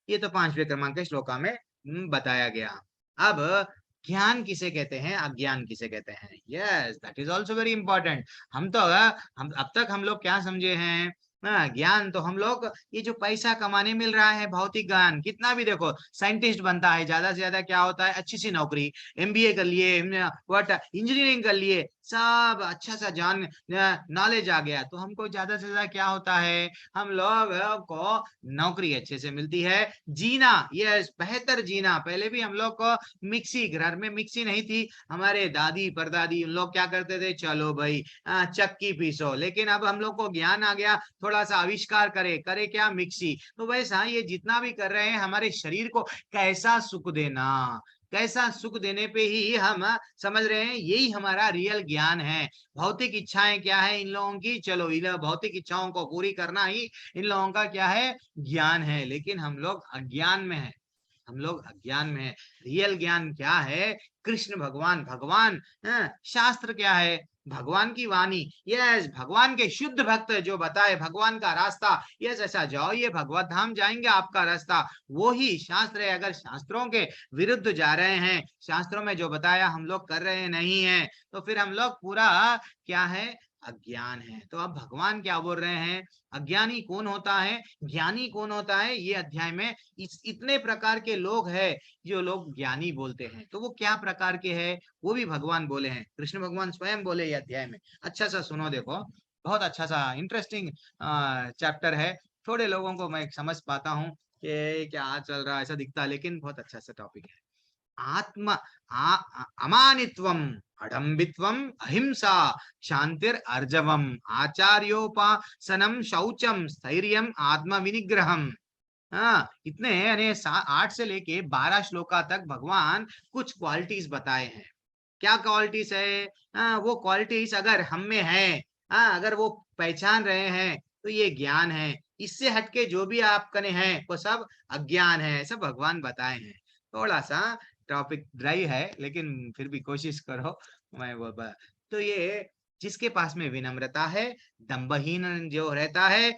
ये तो 5वें क्रमांक के श्लोका में बताया गया। अब ज्ञान किसे कहते हैं, अज्ञान किसे कहते हैं, yes that is also very important. हम तो हम अब तक हम लोग क्या समझे हैं, ज्ञान तो हम लोग ये जो पैसा कमाने मिल रहा है, भौतिक ज्ञान, कितना भी देखो साइंटिस्ट बनता है, ज्यादा से ज्यादा क्या होता है, अच्छी सी नौकरी, एमबीए कर लिए, व्हाट इंजीनियरिंग कर लिए, सब अच्छा सा जान नॉलेज आ गया, तो हमको ज्यादा से ज्यादा क्या होता है, हम लोग को नौकरी अच्छे से मिलती है, जीना, यस बेहतर जीना। पहले भी हम लोग को मिक्सी, घर में मिक्सी नहीं थी, हमारे दादी परदादी उन लोग क्या करते थे, चलो भाई चक्की पीसो, लेकिन अब हम लोग को ज्ञान आ गया, थोड़ा सा आविष्कार करे करे क्या, मिक्सी। तो वैसा ये जितना भी कर रहे हैं, हमारे शरीर को कैसा सुख देना, कैसा सुख देने पे ही हम समझ रहे हैं, यही हमारा रियल ज्ञान है। भौतिक इच्छाएं क्या है इन लोगों की, चलो इन भौतिक इच्छाओं को पूरी करना ही इन लोगों का क्या है, ज्ञान है। लेकिन हम लोग अज्ञान में है, हम लोग अज्ञान में है। रियल ज्ञान क्या है, कृष्ण भगवान, भगवान शास्त्र क्या है, भगवान की वाणी, यस भगवान के शुद्ध भक्त जो बताए भगवान का रास्ता, यस ऐसा जाओ, ये भगवत धाम जाएंगे आपका रास्ता, वो ही शास्त्र है। अगर शास्त्रों के विरुद्ध जा रहे हैं, शास्त्रों में जो बताया हम लोग कर रहे नहीं है, तो फिर हम लोग पूरा क्या है, अज्ञान है। तो अब भगवान क्या बोल रहे हैं, अज्ञानी कौन होता है, ज्ञानी कौन होता है, ये अध्याय में इतने प्रकार के लोग हैं जो लोग ज्ञानी बोलते हैं, तो वो क्या प्रकार के हैं वो भी भगवान बोले हैं, कृष्ण भगवान स्वयं बोले ये अध्याय में। अच्छा सा सुनो, देखो बहुत अच्छा सा इंटरेस्टिंग चैप्टर है। थोड़े लोगों को मैं समझ पाता हूँ कि क्या चल रहा है ऐसा दिखता है, लेकिन बहुत अच्छा सा टॉपिक है। आत्म अमानित्वम अडम्बित्वम अहिंसा शांतिर अर्जवम आचार्योपासनम शौचम स्थैर्यम आत्म विनिग्रहम। हाँ, इतने यानी 8 से लेके 12 श्लोका तक भगवान कुछ क्वालिटीज बताए हैं। क्या क्वालिटीज है, वो क्वालिटीज अगर हम में है, अगर वो पहचान रहे हैं तो ये ज्ञान है। इससे हटके जो भी आपकने हैं वो सब अज्ञान है, सब भगवान बताए हैं। थोड़ा सा टॉपिक ड्राई है लेकिन फिर भी कोशिश करो। मैं वो तो ये जिसके पास में विनम्रता है, दम्भहीन जो रहता है,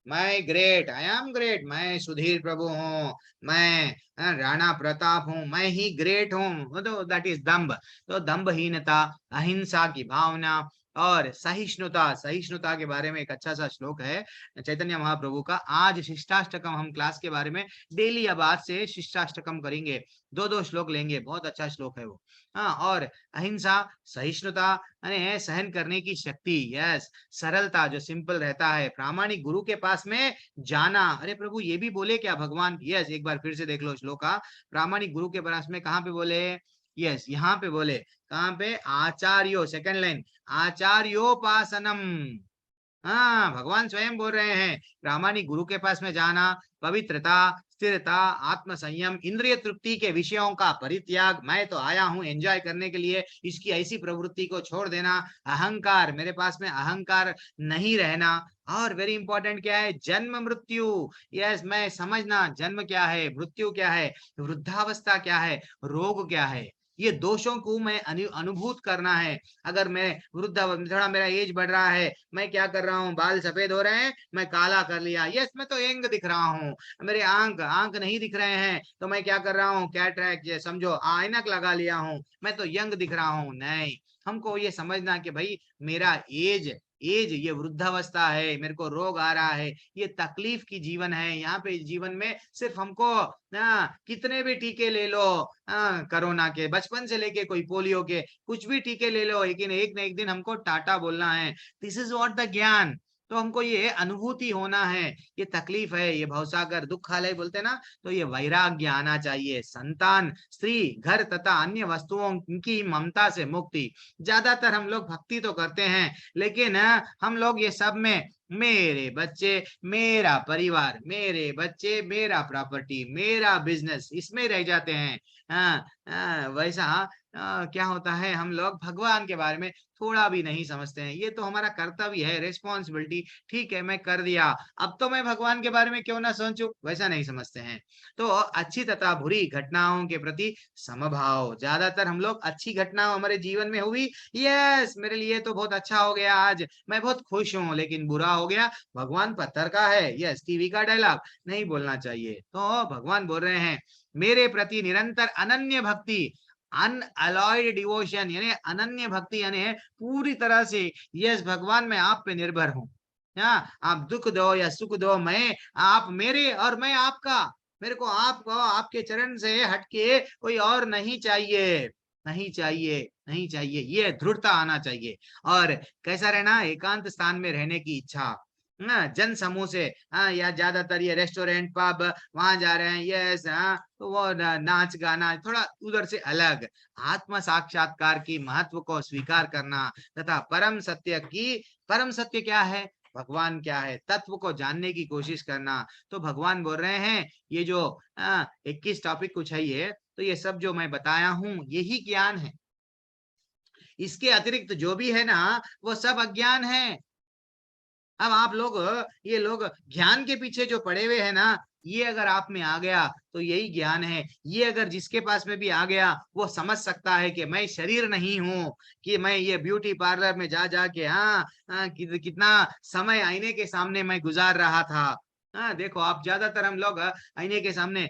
मैं ग्रेट, आई एम ग्रेट, मैं सुधीर प्रभु हूँ, मैं राणा प्रताप हूँ, मैं ही ग्रेट हूँ, तो दैट इज दम्भ। तो दम्भहीनता, अहिंसा की भावना और सहिष्णुता, सहिष्णुता के बारे में एक अच्छा सा श्लोक है चैतन्य महाप्रभु का। आज शिष्टाष्टकम हम क्लास के बारे में डेली अब आज से शिष्टाष्टकम करेंगे, 2-2 श्लोक लेंगे, बहुत अच्छा श्लोक है वो। हाँ, और अहिंसा, सहिष्णुता यानी सहन करने की शक्ति, यस सरलता जो सिंपल रहता है, प्रामाणिक गुरु के पास में जाना। अरे प्रभु ये भी बोले क्या भगवान, यस एक बार फिर से देख लो श्लोक का, प्रामाणिक गुरु के पास में कहाँ पे बोले, यस यहाँ पे बोले, कहाँ पे, आचार्यो, सेकंड लाइन, आचार्योपासनम। हाँ, भगवान स्वयं बोल रहे हैं प्रामाणिक गुरु के पास में जाना, पवित्रता, स्थिरता, आत्म संयम, इंद्रिय तृप्ति के विषयों का परित्याग, मैं तो आया हूँ एंजॉय करने के लिए, इसकी ऐसी प्रवृत्ति को छोड़ देना, अहंकार, मेरे पास में अहंकार नहीं रहना, और वेरी इंपॉर्टेंट क्या है, जन्म मृत्यु, यस मैं समझना जन्म क्या है, मृत्यु क्या है, वृद्धावस्था क्या है, रोग क्या है, ये दोषों को मैं अनुभूत करना है। अगर मैं वृद्ध, थोड़ा मेरा एज बढ़ रहा है, मैं क्या कर रहा हूँ, बाल सफेद हो रहे हैं, मैं काला कर लिया, यस मैं तो यंग दिख रहा हूँ, मेरे आंख आंख नहीं दिख रहे हैं तो मैं क्या कर रहा हूँ, कैटरैक्ट समझो ऐनक लगा लिया हूँ, मैं तो यंग दिख रहा हूँ। नहीं, हमको ये समझना कि भाई मेरा एज ये वृद्धावस्था है, मेरे को रोग आ रहा है, ये तकलीफ की जीवन है। यहाँ पे जीवन में सिर्फ हमको कितने भी टीके ले लो, कोरोना के, बचपन से लेके कोई पोलियो के, कुछ भी टीके ले लो, लेकिन एक न एक दिन हमको टाटा बोलना है। दिस इज व्हाट द ज्ञान। तो हमको ये अनुभूति होना है, ये तकलीफ है, ये भवसागर दुखालय बोलते ना, तो ये वैराग्य आना चाहिए। संतान, स्त्री, घर तथा अन्य वस्तुओं की ममता से मुक्ति। ज्यादातर हम लोग भक्ति तो करते हैं, लेकिन हम लोग ये सब में मेरे बच्चे, मेरा परिवार, मेरे बच्चे, मेरा प्रॉपर्टी, मेरा बिजनेस, इसमें रह जाते हैं। वैसा क्या होता है, हम लोग भगवान के बारे में थोड़ा भी नहीं समझते हैं। ये तो हमारा कर्तव्य है, रिस्पॉन्सिबिलिटी, ठीक है मैं कर दिया, अब तो मैं भगवान के बारे में क्यों ना सोचूं, वैसा नहीं समझते हैं। तो अच्छी तथा बुरी घटनाओं के प्रति समभाव, ज्यादातर हम लोग अच्छी घटना हमारे जीवन में हुई, यस मेरे लिए तो बहुत अच्छा हो गया, आज मैं बहुत खुश हूँ, लेकिन बुरा हो गया, भगवान पत्थर का है, यस टीवी का डायलॉग नहीं बोलना चाहिए। तो भगवान बोल रहे हैं मेरे प्रति निरंतर अनन्य भक्ति, अनअलॉयड डिवोशन, यानी अनन्य भक्ति, यानी पूरी तरह से यस भगवान मैं आप पे निर्भर हूँ। आप दुख दो या सुख दो, मैं आप मेरे और मैं आपका, मेरे को आपको आपके चरण से हटके कोई और नहीं चाहिए, नहीं चाहिए, नहीं चाहिए, ये दृढ़ता आना चाहिए। और कैसा रहना, एकांत स्थान में रहने की इच्छा, जन समूह से, या ज्यादातर ये रेस्टोरेंट पब वहां जा रहे हैं, यस तो वो नाच गाना, थोड़ा उधर से अलग, आत्म साक्षात्कार की महत्व को स्वीकार करना तथा परम सत्य क्या है, भगवान क्या है, तत्व को जानने की कोशिश करना। तो भगवान बोल रहे हैं ये जो 21 टॉपिक कुछ है, ये तो ये सब जो मैं बताया हूं यही ज्ञान है, इसके अतिरिक्त जो भी है ना वो सब अज्ञान है। अब आप लोग ये लोग ज्ञान के पीछे जो पड़े हुए हैं ना, ये अगर आप में आ गया तो यही ज्ञान है। ये अगर जिसके पास में भी आ गया वो समझ सकता है कि मैं शरीर नहीं हूँ, कि मैं ये ब्यूटी पार्लर में जा जा के कितना समय आईने के सामने मैं गुजार रहा था। देखो आप, ज्यादातर हम लोग आईने के सामने,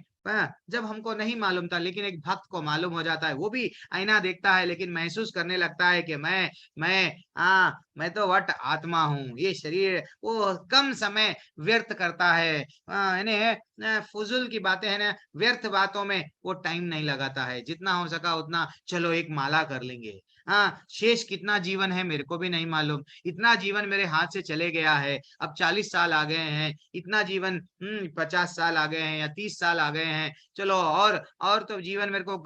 जब हमको नहीं मालूम था, लेकिन एक भक्त को मालूम हो जाता है, वो भी आईना देखता है लेकिन महसूस करने लगता है कि मैं तो वट आत्मा हूँ, ये शरीर वो कम समय व्यर्थ करता है। फुजूल की बातें है ना, व्यर्थ बातों में वो टाइम नहीं लगाता है। जितना हो सका उतना, चलो एक माला कर लेंगे। शेष कितना जीवन है मेरे को भी नहीं मालूम, इतना जीवन मेरे हाथ से चले गया है, अब 40 साल आ गए हैं, इतना जीवन 50 साल आ गए हैं या 30 साल आ गए हैं, चलो और तो जीवन मेरे को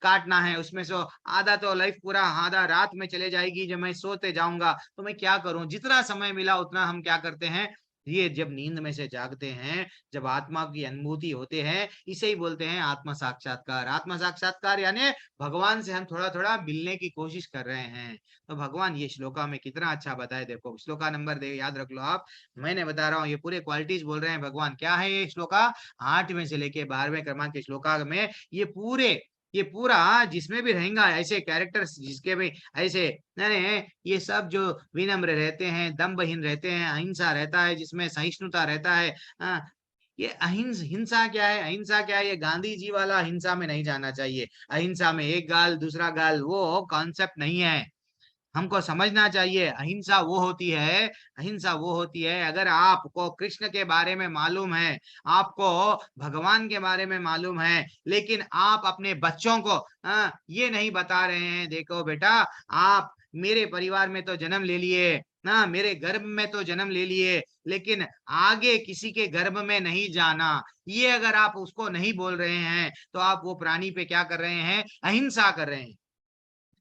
काटना है, उसमें से आधा तो लाइफ पूरा आधा रात में चले जाएगी जब मैं सोते जाऊंगा, तो मैं क्या करूं। जितना समय मिला उतना हम क्या करते हैं, ये जब नींद में से जागते हैं, जब आत्मा की अनुभूति होते हैं, इसे ही बोलते हैं आत्मा साक्षात्कार। आत्मा साक्षात्कार यानी भगवान से हम थोड़ा थोड़ा मिलने की कोशिश कर रहे हैं। तो भगवान ये श्लोका में कितना अच्छा बताए, देखो श्लोका नंबर दे याद रख लो आप, मैंने बता रहा हूँ, ये पूरे क्वालिटीज बोल रहे हैं भगवान। क्या है ये श्लोका, 8वें से लेके 12वें क्रमांक के श्लोका में ये पूरा जिसमें भी रहेगा ऐसे कैरेक्टर्स, जिसके भी ऐसे ये सब जो विनम्र रहते हैं, दम्भहीन रहते हैं, अहिंसा रहता है, जिसमें सहिष्णुता रहता है। ये हिंसा क्या है, अहिंसा क्या है, ये गांधी जी वाला हिंसा में नहीं जाना चाहिए। अहिंसा में एक गाल दूसरा गाल, वो कॉन्सेप्ट नहीं है। हमको समझना चाहिए अहिंसा वो होती है अगर आपको कृष्ण के बारे में मालूम है, आपको भगवान के बारे में मालूम है, लेकिन आप अपने बच्चों को ये नहीं बता रहे हैं, देखो बेटा आप मेरे परिवार में तो जन्म ले लिए ना, मेरे गर्भ में तो जन्म ले लिए, लेकिन आगे किसी के गर्भ में नहीं जाना, ये अगर आप उसको नहीं बोल रहे हैं तो आप वो प्राणी पे क्या कर रहे हैं, अहिंसा कर रहे हैं,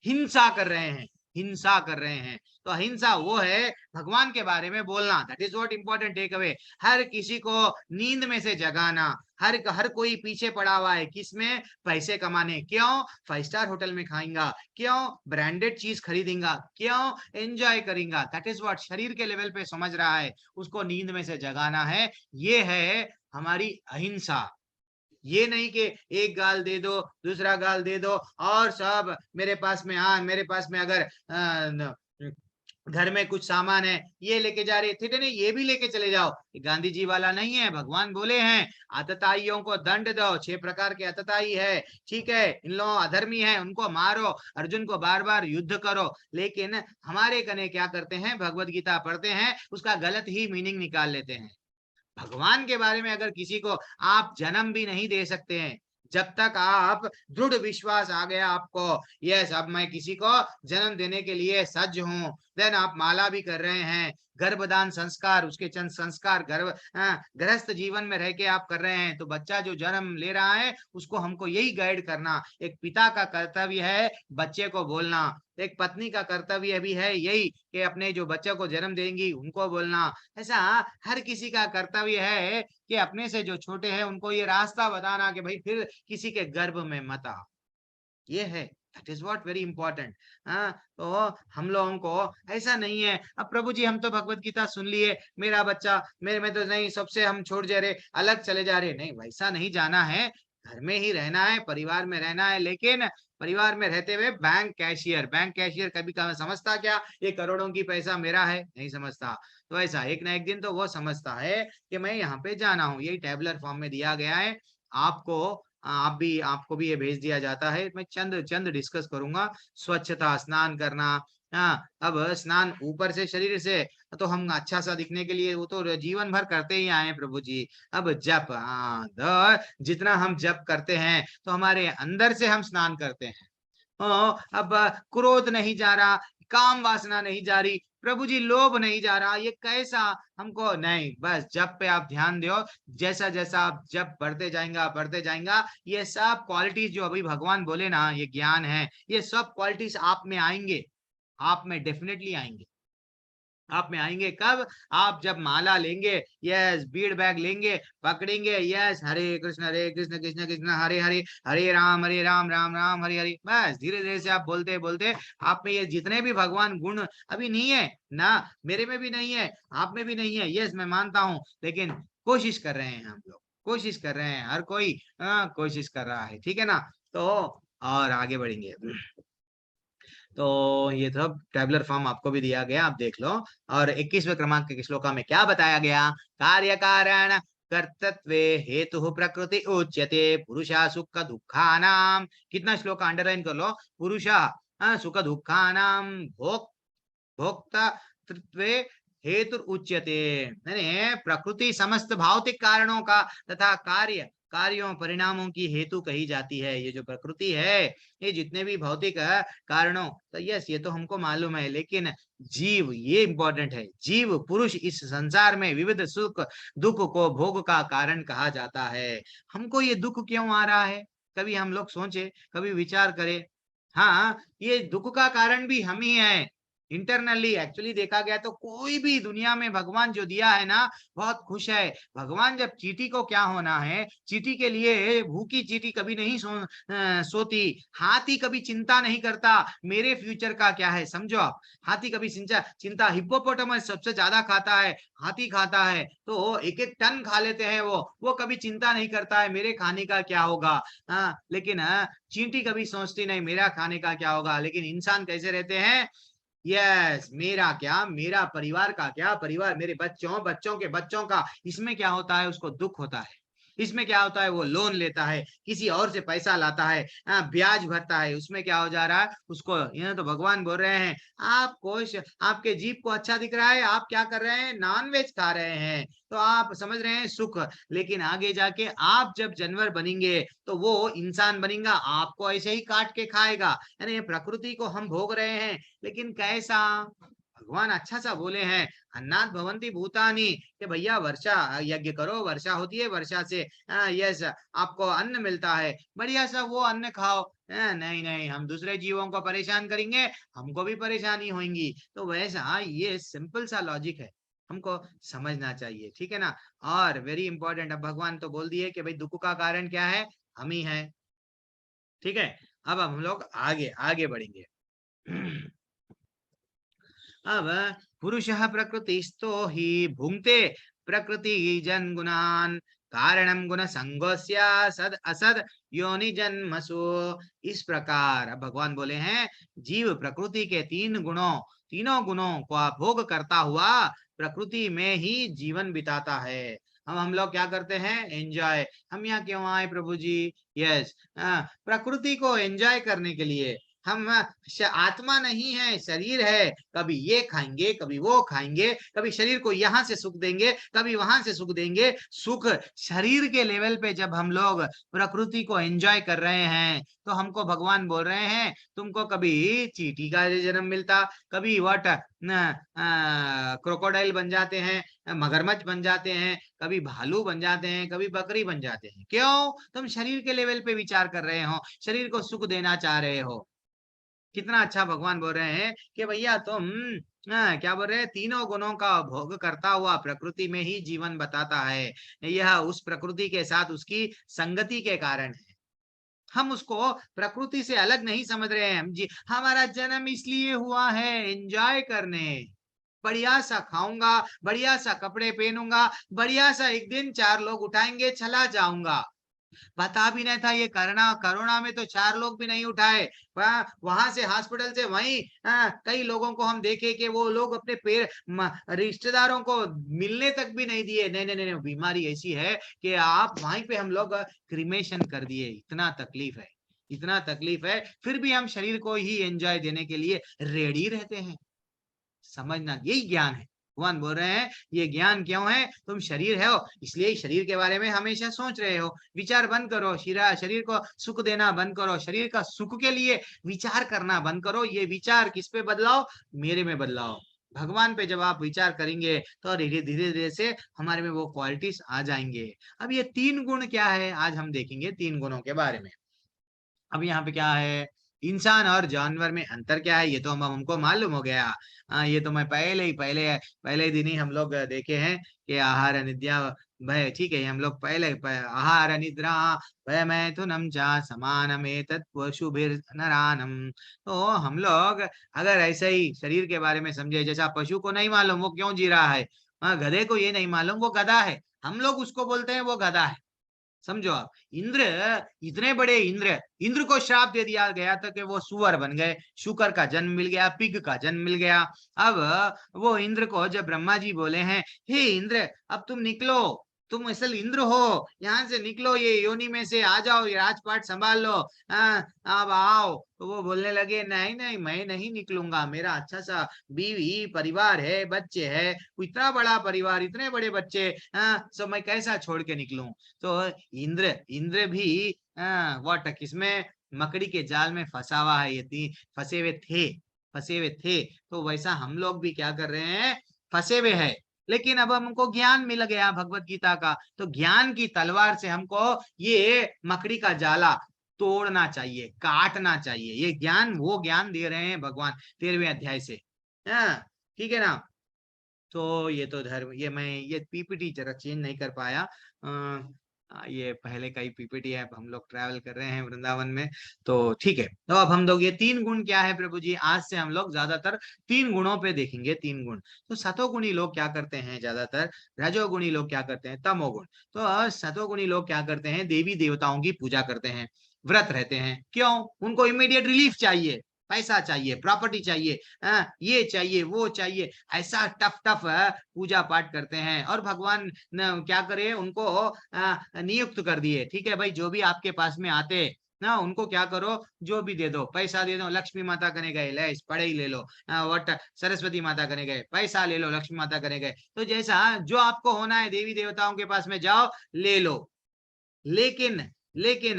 हिंसा कर रहे हैं, हिंसा कर रहे हैं। तो अहिंसा वो है भगवान के बारे में बोलना, that is what important take away. हर किसी को नींद में से जगाना, हर कोई पीछे पड़ा हुआ है किसमें, पैसे कमाने। क्यों, 5 स्टार होटल में खाएंगा, क्यों ब्रांडेड चीज खरीदेगा, क्यों एंजॉय करेगा, दैट इज व्हाट शरीर के लेवल पे समझ रहा है, उसको नींद में से जगाना है। ये है हमारी अहिंसा। ये नहीं कि एक गाल दे दो दूसरा गाल दे दो और सब मेरे पास में, मेरे पास में अगर घर में कुछ सामान है ये लेके जा रहे थे, नहीं ये भी लेके चले जाओ, गांधी जी वाला नहीं है। भगवान बोले हैं आतताइयों को दंड दो, 6 प्रकार के आतताई है, ठीक है, इन लोगों अधर्मी है उनको मारो, अर्जुन को बार बार युद्ध करो। लेकिन हमारे कने क्या करते हैं, भगवत गीता पढ़ते हैं, उसका गलत ही मीनिंग निकाल लेते हैं। भगवान के बारे में अगर किसी को आप जन्म भी नहीं दे सकते हैं, जब तक आप दृढ़ विश्वास आ गया आपको, यस अब मैं किसी को जन्म देने के लिए सज्ज हूं, देन आप माला भी कर रहे हैं, गर्भदान संस्कार, उसके चंद संस्कार गृहस्थ जीवन में रह के आप कर रहे हैं, तो बच्चा जो जन्म ले रहा है उसको हमको यही गाइड करना। एक पिता का कर्तव्य है बच्चे को बोलना, एक पत्नी का कर्तव्य भी है यही कि अपने जो बच्चे को जन्म देंगी उनको बोलना। ऐसा हर किसी का कर्तव्य है कि अपने से जो छोटे हैं उनको ये रास्ता बताना कि भाई फिर किसी के गर्भ में मत आ। ये है, that is what very important. तो हम लोगों को ऐसा नहीं है अब प्रभु जी हम तो भगवत गीता सुन लिए, मेरा बच्चा मेरे में तो नहीं, सबसे हम छोड़ जा रहे, अलग चले जा रहे, नहीं वैसा नहीं जाना है। घर में ही रहना है, परिवार में रहना है, लेकिन परिवार में रहते हुए बैंक कैशियर कभी कभी समझता क्या ये करोड़ों की पैसा मेरा है, नहीं समझता। तो ऐसा एक ना एक दिन तो वो समझता है कि मैं यहाँ पे जाना हूँ, यही टेबलर फॉर्म में दिया गया है आपको। आपको भी ये भेज दिया जाता है, मैं चंद चंद डिस्कस करूंगा। स्वच्छता, स्नान करना, अब स्नान ऊपर से शरीर से तो हम अच्छा सा दिखने के लिए वो तो जीवन भर करते ही आए हैं प्रभु जी। अब जप, जितना हम जप करते हैं तो हमारे अंदर से हम स्नान करते हैं। अब क्रोध नहीं जा रहा, काम वासना नहीं जा रही प्रभु जी, लोभ नहीं जा रहा, ये कैसा हमको नहीं, बस जब पे आप ध्यान दो, जैसा जैसा आप जब बढ़ते जाएंगा ये सब क्वालिटीज जो अभी भगवान बोले ना, ये ज्ञान है, ये सब क्वालिटीज आप में आएंगे, आप में डेफिनेटली आएंगे। आप में आएंगे कब? आप जब माला लेंगे, यस, बीड़ बैग लेंगे, पकड़ेंगे, यस, हरे कृष्ण कृष्ण कृष्ण हरे हरे, हरे राम राम राम हरे हरे। बस धीरे धीरे से आप बोलते बोलते आप में ये जितने भी भगवान गुण अभी नहीं है ना, मेरे में भी नहीं है, आप में भी नहीं है, यस मैं मानता हूं, लेकिन कोशिश कर रहे हैं हम लोग, कोशिश कर रहे हैं, हर कोई कोशिश कर रहा है, ठीक है ना। तो और आगे बढ़ेंगे। तो ये सब टेबलर फॉर्म आपको भी दिया गया, आप देख लो। और 21वें क्रमांक के श्लोका में क्या बताया गया? कार्य कारण कर्तत्वे हेतु प्रकृति उच्यते पुरुषा सुख दुखानाम। कितना श्लोक अंडरलाइन कर लो, पुरुषा सुख दुखानाम भोक्तृत्वे हेतु उच्यते, यानी प्रकृति समस्त भौतिक कारणों का तथा कार्यों परिणामों की हेतु कही जाती है। ये जो प्रकृति है, ये जितने भी भौतिक कारणों, तो यस ये तो हमको मालूम है, लेकिन जीव, ये इंपॉर्टेंट है, जीव पुरुष इस संसार में विविध सुख दुख को भोग का कारण कहा जाता है। हमको ये दुख क्यों आ रहा है? कभी हम लोग सोचे, कभी विचार करें। हाँ, ये दुख का कारण भी हम ही है। इंटरनली एक्चुअली देखा गया तो कोई भी दुनिया में भगवान जो दिया है ना, बहुत खुश है। भगवान जब चींटी को क्या होना है, चींटी के लिए भूखी चींटी कभी नहीं सोती, हाथी कभी चिंता नहीं करता मेरे फ्यूचर का क्या है, समझो आप। हाथी कभी चिंता हिप्पोपोटामस सबसे ज्यादा खाता है, हाथी खाता है तो एक एक टन खा लेते हैं, वो कभी चिंता नहीं करता है मेरे खाने का क्या होगा। लेकिन चींटी कभी सोचती नहीं मेरा खाने का क्या होगा। लेकिन इंसान कैसे रहते हैं, यस मेरा क्या, मेरा परिवार का क्या, परिवार मेरे बच्चों के बच्चों का, इसमें क्या होता है, उसको दुख होता है। इसमें क्या होता है, वो लोन लेता है, किसी और से पैसा लाता है, ब्याज भरता है, उसमें क्या हो जा रहा है उसको। यह तो भगवान बोल रहे हैं, आपको आपके जीभ को अच्छा दिख रहा है, आप क्या कर रहे हैं, नॉन वेज खा रहे हैं, तो आप समझ रहे हैं सुख। लेकिन आगे जाके आप जब जानवर बनेंगे तो वो इंसान बनेगा, आपको ऐसे ही काट के खाएगा। यानी प्रकृति को हम भोग रहे हैं, लेकिन कैसा? भगवान अच्छा सा बोले हैं, अन्नात भवंती भूतानी, कि भैया वर्षा यज्ञ करो, वर्षा होती है, वर्षा से यस आपको अन्न मिलता है, बढ़िया सा वो अन्न खाओ। नहीं नहीं, हम दूसरे जीवों को परेशान करेंगे, हमको भी परेशानी होगी। तो वैसा ये सिंपल सा लॉजिक है, हमको समझना चाहिए, ठीक है ना। और वेरी इंपॉर्टेंट, अब भगवान तो बोल दिए कि भाई दुख का कारण क्या है, हम ही है, ठीक है। अब हम लोग आगे आगे बढ़ेंगे। अब पुरुषः प्रकृतिस्थो हि भुंक्ते प्रकृति जन गुणान कारणम गुण संगोस्य सद असद योनि जन्मसु। इस प्रकार अब भगवान बोले हैं, जीव प्रकृति के तीनों गुणों को भोग करता हुआ प्रकृति में ही जीवन बिताता है। हम लोग क्या करते हैं, एंजॉय। हम यहाँ क्यों आए प्रभु जी? यस, प्रकृति को एंजॉय करने के लिए। हम आत्मा नहीं है, शरीर है, कभी ये खाएंगे कभी वो खाएंगे, कभी शरीर को यहाँ से सुख देंगे कभी वहां से सुख देंगे। सुख शरीर के लेवल पे जब हम लोग प्रकृति को एंजॉय कर रहे हैं, तो हमको भगवान बोल रहे हैं, तुमको कभी चींटी का जन्म मिलता, कभी वट क्रोकोडाइल बन जाते हैं, मगरमच्छ बन जाते हैं, कभी भालू बन जाते हैं, कभी बकरी बन जाते हैं। क्यों? तुम शरीर के लेवल पे विचार कर रहे हो, शरीर को सुख देना चाह रहे हो। कितना अच्छा भगवान बोल रहे हैं कि भैया तुम क्या बोल रहे हैं, तीनों गुणों का भोग करता हुआ प्रकृति में ही जीवन बताता है। यह उस प्रकृति के साथ उसकी संगति के कारण है। हम उसको प्रकृति से अलग नहीं समझ रहे हैं जी। हमारा जन्म इसलिए हुआ है एंजॉय करने, बढ़िया सा खाऊंगा, बढ़िया सा कपड़े पहनूंगा, बढ़िया सा एक दिन 4 लोग उठाएंगे, चला जाऊंगा। पता भी नहीं था ये कोरोना में तो 4 लोग भी नहीं उठाए। वहां से हॉस्पिटल से वहीं कई लोगों को हम देखे कि वो लोग अपने रिश्तेदारों को मिलने तक भी नहीं दिए। नहीं नहीं नहीं, बीमारी ऐसी है कि आप वहीं पे हम लोग क्रिमेशन कर दिए। इतना तकलीफ है, इतना तकलीफ है, फिर भी हम शरीर को ही एंजॉय देने के लिए रेडी रहते हैं। समझना, यही ज्ञान है। भगवान बोल रहे हैं ये ज्ञान क्यों है, तुम शरीर हो इसलिए शरीर के बारे में हमेशा सोच रहे हो। विचार बंद करो, शरीर को सुख देना बंद करो, शरीर का सुख के लिए विचार करना बंद करो। ये विचार किस पे बदलाओ, मेरे में बदलाओ। भगवान पे जब आप विचार करेंगे तो धीरे धीरे से हमारे में वो क्वालिटीज आ जाएंगे। अब ये 3 गुण क्या है, आज हम देखेंगे 3 गुणों के बारे में। अब यहाँ पे क्या है, इंसान और जानवर में अंतर क्या है ये तो हमको मालूम हो गया। ये तो मैं पहले दिन ही हम लोग देखे हैं कि आहार निद्रा भय, ठीक है, हम लोग आहार निद्रा भय मैथुनम चा समानमेतत् पशुभिर्नरानम। तो हम लोग अगर ऐसे ही शरीर के बारे में समझे, जैसा पशु को नहीं मालूम वो क्यों जी रहा है, गधे को ये नहीं मालूम वो गधा है, हम लोग उसको बोलते हैं वो गधा है। समझो आप, इंद्र, इतने बड़े इंद्र को श्राप दे दिया गया था कि वो सुअर बन गए, शुकर का जन्म मिल गया, पिग का जन्म मिल गया। अब वो इंद्र को जब ब्रह्मा जी बोले हैं, हे इंद्र अब तुम निकलो, तुम असल इंद्र हो, यहाँ से निकलो, ये योनि में से आ जाओ, ये राजपाट संभाल लो, अब आओ। तो वो बोलने लगे नहीं नहीं मैं नहीं निकलूंगा, मेरा अच्छा सा बीवी परिवार है, बच्चे है, इतना बड़ा परिवार, इतने बड़े बच्चे, सब मैं कैसा छोड़ के निकलूं। तो इंद्र भी व्हाट किसमें, मकड़ी के जाल में फंसा हुआ है, ये फंसे हुए थे। तो वैसा हम लोग भी क्या कर रहे हैं, फंसे हुए हैं। लेकिन अब हमको ज्ञान मिल गया भगवत गीता का, तो ज्ञान की तलवार से हमको ये मकड़ी का जाला तोड़ना चाहिए, काटना चाहिए। ये ज्ञान वो ज्ञान दे रहे हैं भगवान 13वें अध्याय से। ठीक है ना। तो ये तो धर्म, ये पीपीटी जरा चेंज नहीं कर पाया, ये पहले का ही पीपीटी है, हम लोग ट्रैवल कर रहे हैं वृंदावन में। तो ठीक है, तो अब हम लोग ये 3 गुण क्या है प्रभु जी, आज से हम लोग ज्यादातर 3 गुणों पे देखेंगे। 3 गुण, तो सतोगुणी लोग क्या करते हैं ज्यादातर, रजोगुणी लोग क्या करते हैं, तमोगुण। तो सतोगुणी लोग क्या करते हैं, देवी देवताओं की पूजा करते हैं, व्रत रहते हैं। क्यों, उनको इमीडिएट रिलीफ चाहिए, पैसा चाहिए, प्रॉपर्टी चाहिए, ये चाहिए वो चाहिए, ऐसा टफ टफ पूजा पाठ करते हैं। और भगवान क्या करे, उनको नियुक्त कर दिए, ठीक है भाई, जो भी आपके पास में आते ना उनको क्या करो, जो भी दे दो, पैसा दे दो, लक्ष्मी माता करने गए ले पढ़े ही ले लो, वट सरस्वती माता करने गए पैसा ले लो, लक्ष्मी माता करने गए, तो जैसा जो आपको होना है देवी देवताओं के पास में जाओ ले लो। लेकिन लेकिन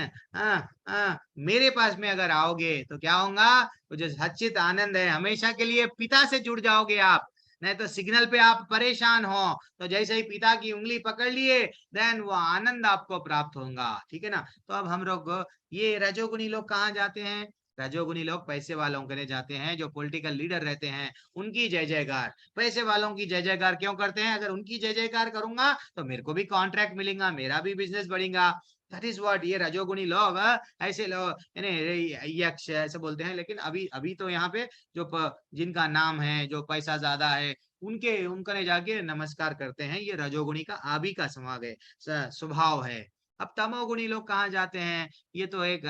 मेरे पास में अगर आओगे तो क्या होगा, वो जो सच्चित आनंद है, हमेशा के लिए पिता से जुड़ जाओगे आप। नहीं तो सिग्नल पे आप परेशान हो, तो जैसे ही पिता की उंगली पकड़ लिए देन वो आनंद आपको प्राप्त होगा, ठीक है ना। तो अब हम लोग, ये रजोगुणी लोग कहाँ जाते हैं, रजोगुणी लोग पैसे वालों के लिए जाते हैं, जो पॉलिटिकल लीडर रहते हैं उनकी जय जयकार, पैसे वालों की जय जयकार क्यों करते हैं, अगर उनकी जय जयकार करूंगा तो मेरे को भी कॉन्ट्रैक्ट मिलेगा, मेरा भी बिजनेस बढ़ेगा। दैट इज व्हाट, ये रजोगुणी लोग ऐसे लोग यक्ष ऐसे बोलते हैं। लेकिन अभी अभी तो यहाँ पे जो जिनका नाम है, जो पैसा ज्यादा है, उनका ने जाके नमस्कार करते हैं। ये रजोगुणी का आदि का स्वभाव है, स्वभाव है। अब तमोगुणी लोग कहाँ जाते हैं, ये तो एक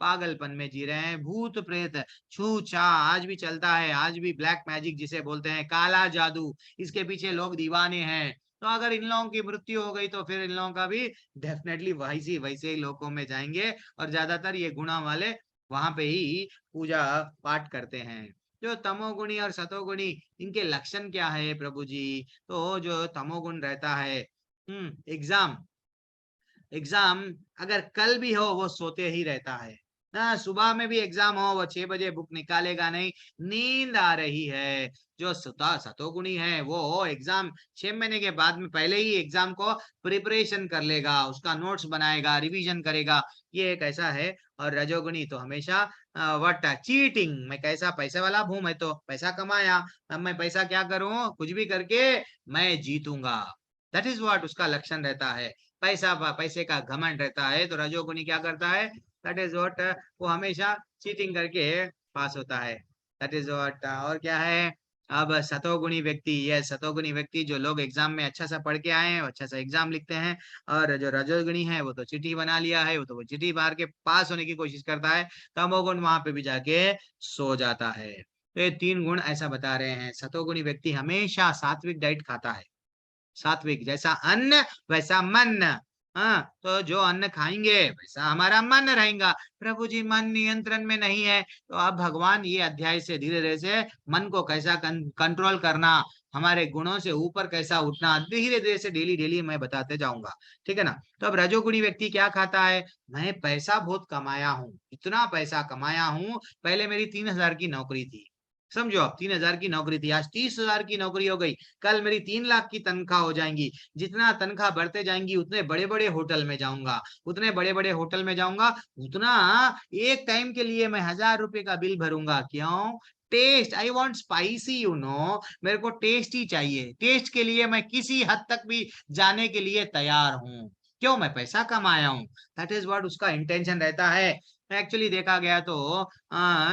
पागलपन में जी रहे हैं, भूत प्रेत छू छा आज भी चलता है, आज भी ब्लैक मैजिक जिसे बोलते हैं, काला जादू, इसके पीछे लोग दीवाने हैं। तो अगर इन लोगों की मृत्यु हो गई तो फिर इन लोगों का भी डेफिनेटली वैसे ही लोकों में जाएंगे, और ज्यादातर ये गुणा वाले वहां पे ही पूजा पाठ करते हैं। जो तमोगुणी और सतोगुणी, इनके लक्षण क्या है प्रभु जी, तो जो तमोगुण रहता है, एग्जाम एग्जाम अगर कल भी हो वो सोते ही रहता है ना, सुबह में भी एग्जाम हो वो 6 बजे बुक निकालेगा नहीं, नींद आ रही है। जो सतोगुणी है वो एग्जाम 6 महीने के बाद में पहले ही एग्जाम को प्रिपरेशन कर लेगा, उसका नोट्स बनाएगा, रिवीजन करेगा, ये एक ऐसा है। और रजोगुणी तो हमेशा व्हाट चीटिंग, मैं कैसा पैसे वाला हूं, मैं तो पैसा कमाया, अब मैं पैसा क्या करूं, कुछ भी करके मैं जीतूंगा। दैट इज व्हाट उसका लक्षण रहता है, पैसे का घमंड रहता है। तो रजोगुणी क्या करता है, दैट इज व्हाट, वो हमेशा चीटिंग करके पास होता है, दैट इज व्हाट। और क्या है, अब सतोगुणी व्यक्ति, ये सतोगुणी व्यक्ति जो लोग एग्जाम में अच्छा सा पढ़ के आए हैं, अच्छा सा एग्जाम लिखते हैं। और जो रजोगुणी है वो तो चिट्ठी बना लिया है, वो तो वो चिट्ठी मार के पास होने की कोशिश करता है, तमोगुण वहां पे भी जाके सो जाता है। तो ये 3 गुण ऐसा बता रहे हैं। सतोगुणी व्यक्ति हमेशा सात्विक डाइट खाता है, सात्विक, जैसा अन्न वैसा मन। हाँ, तो जो अन्न खाएंगे वैसा हमारा मन रहेगा। प्रभु जी मन नियंत्रण में नहीं है, तो अब भगवान ये अध्याय से धीरे धीरे से मन को कैसा कंट्रोल करना, हमारे गुणों से ऊपर कैसा उठना, धीरे धीरे से डेली डेली मैं बताते जाऊंगा, ठीक है ना। तो अब रजोगुणी व्यक्ति क्या खाता है, मैं पैसा बहुत कमाया हूँ, इतना पैसा कमाया हूँ, पहले मेरी 3000 की नौकरी थी, समझो आप 3,000 की नौकरी थी, आज 30,000 की नौकरी हो गई, कल मेरी 3 लाख की तनख्वाह हो जाएंगी। जितना तनख्वाह बढ़ते जाएंगी उतने बड़े बड़े होटल में जाऊंगा, उतने बड़े बड़े होटल में जाऊंगा, उतना एक टाइम के लिए मैं 1,000 रुपए का बिल भरूंगा। क्यों? Taste, I want spicy, you know, मेरे को टेस्ट ही चाहिए। टेस्ट के लिए मैं किसी हद तक भी जाने के लिए तैयार हूँ। क्यों? मैं पैसा कमाया हूँ। दैट इज व्हाट उसका इंटेंशन रहता है। एक्चुअली देखा गया तो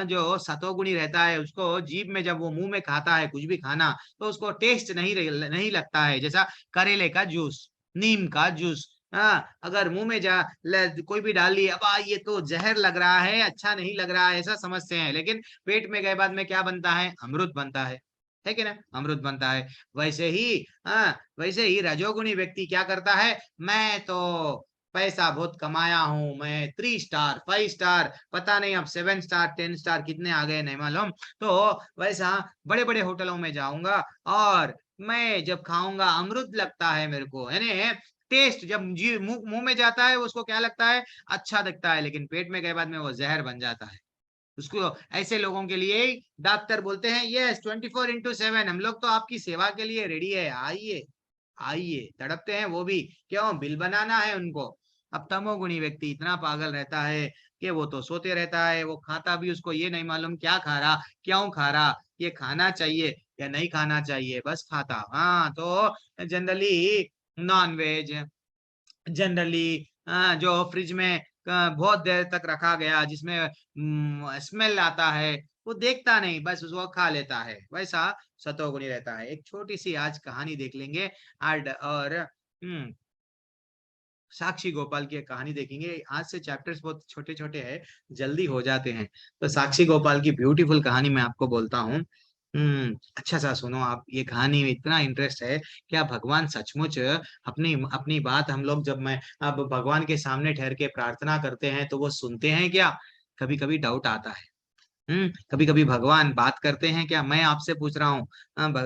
जो सतोगुणी रहता है उसको जीभ में जब वो मुंह में खाता है कुछ भी खाना, तो उसको टेस्ट नहीं लगता है। जैसा करेले का जूस, नीम का जूस, अगर मुंह में कोई भी डाल लिया, अब ये तो जहर लग रहा है, अच्छा नहीं लग रहा है, ऐसा समझते हैं। लेकिन पेट में गए बाद में क्या बनता है? अमृत बनता है कि ना? अमृत बनता है। वैसे ही रजोगुणी व्यक्ति क्या करता है? मैं तो पैसा बहुत कमाया हूं, मैं 3 स्टार 5 स्टार, पता नहीं अब 7 स्टार 10 स्टार कितने आ गए नहीं मालूम, तो वैसा बड़े बड़े होटलों में जाऊंगा और मैं जब खाऊंगा अमृत लगता है मेरे को, यानी टेस्ट जब जी मुंह में जाता है उसको क्या लगता है? अच्छा लगता है, लेकिन पेट में गए बाद में वो जहर बन जाता है। उसको ऐसे लोगों के लिए डॉक्टर बोलते हैं यस 24/7 हम लोग तो आपकी सेवा के लिए रेडी है, आइए आइए। तड़पते हैं वो भी, क्यों? बिल बनाना है उनको। अब तमोगुणी व्यक्ति इतना पागल रहता है कि वो तो सोते रहता है, वो खाता भी उसको ये नहीं मालूम क्या खा रहा, क्यों खा रहा, ये खाना चाहिए या नहीं खाना चाहिए, बस खाता। हाँ, तो जनरली नॉन वेज, जनरली जो फ्रिज में बहुत देर तक रखा गया जिसमें स्मेल आता है, वो देखता नहीं, बस उसको खा लेता है। वैसा सतोगुणी रहता है। एक छोटी सी आज कहानी देख लेंगे और साक्षी गोपाल की एक कहानी देखेंगे। आज से चैप्टर्स बहुत छोटे छोटे हैं, जल्दी हो जाते हैं। तो साक्षी गोपाल की ब्यूटीफुल कहानी मैं आपको बोलता हूँ। अच्छा सा सुनो आप, ये कहानी में इतना इंटरेस्ट है। क्या भगवान सचमुच अपनी अपनी बात हम लोग जब मैं अब भगवान के सामने ठहर के प्रार्थना करते हैं तो वो सुनते हैं क्या? कभी कभी डाउट आता है। कभी कभी भगवान बात करते हैं क्या? मैं आपसे पूछ रहा हूँ,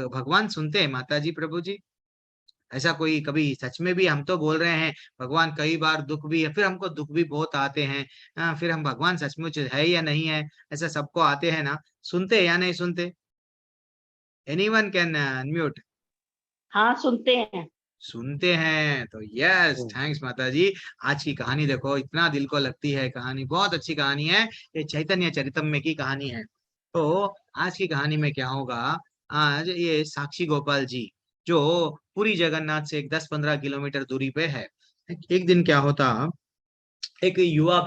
भगवान सुनते हैं माता जी, प्रभु जी? ऐसा कोई कभी सच में भी हम तो बोल रहे हैं भगवान, कई बार दुख भी है, फिर हमको दुख भी बहुत आते हैं, फिर हम भगवान सचमुच है या नहीं है, ऐसा सबको आते हैं ना? सुनते या नहीं सुनते? Anyone can unmute. हाँ, सुनते हैं। सुनते हैं तो यस, थैंक्स माता जी। आज की कहानी देखो, इतना दिल को लगती है कहानी, बहुत अच्छी कहानी है। ये चैतन्य चरितम में की कहानी है। तो आज की कहानी में क्या होगा? आज ये साक्षी गोपाल जी जो पुरी जगन्नाथ से एक 10-15 किलोमीटर दूरी पे है। एक दिन क्या होता, एक युवा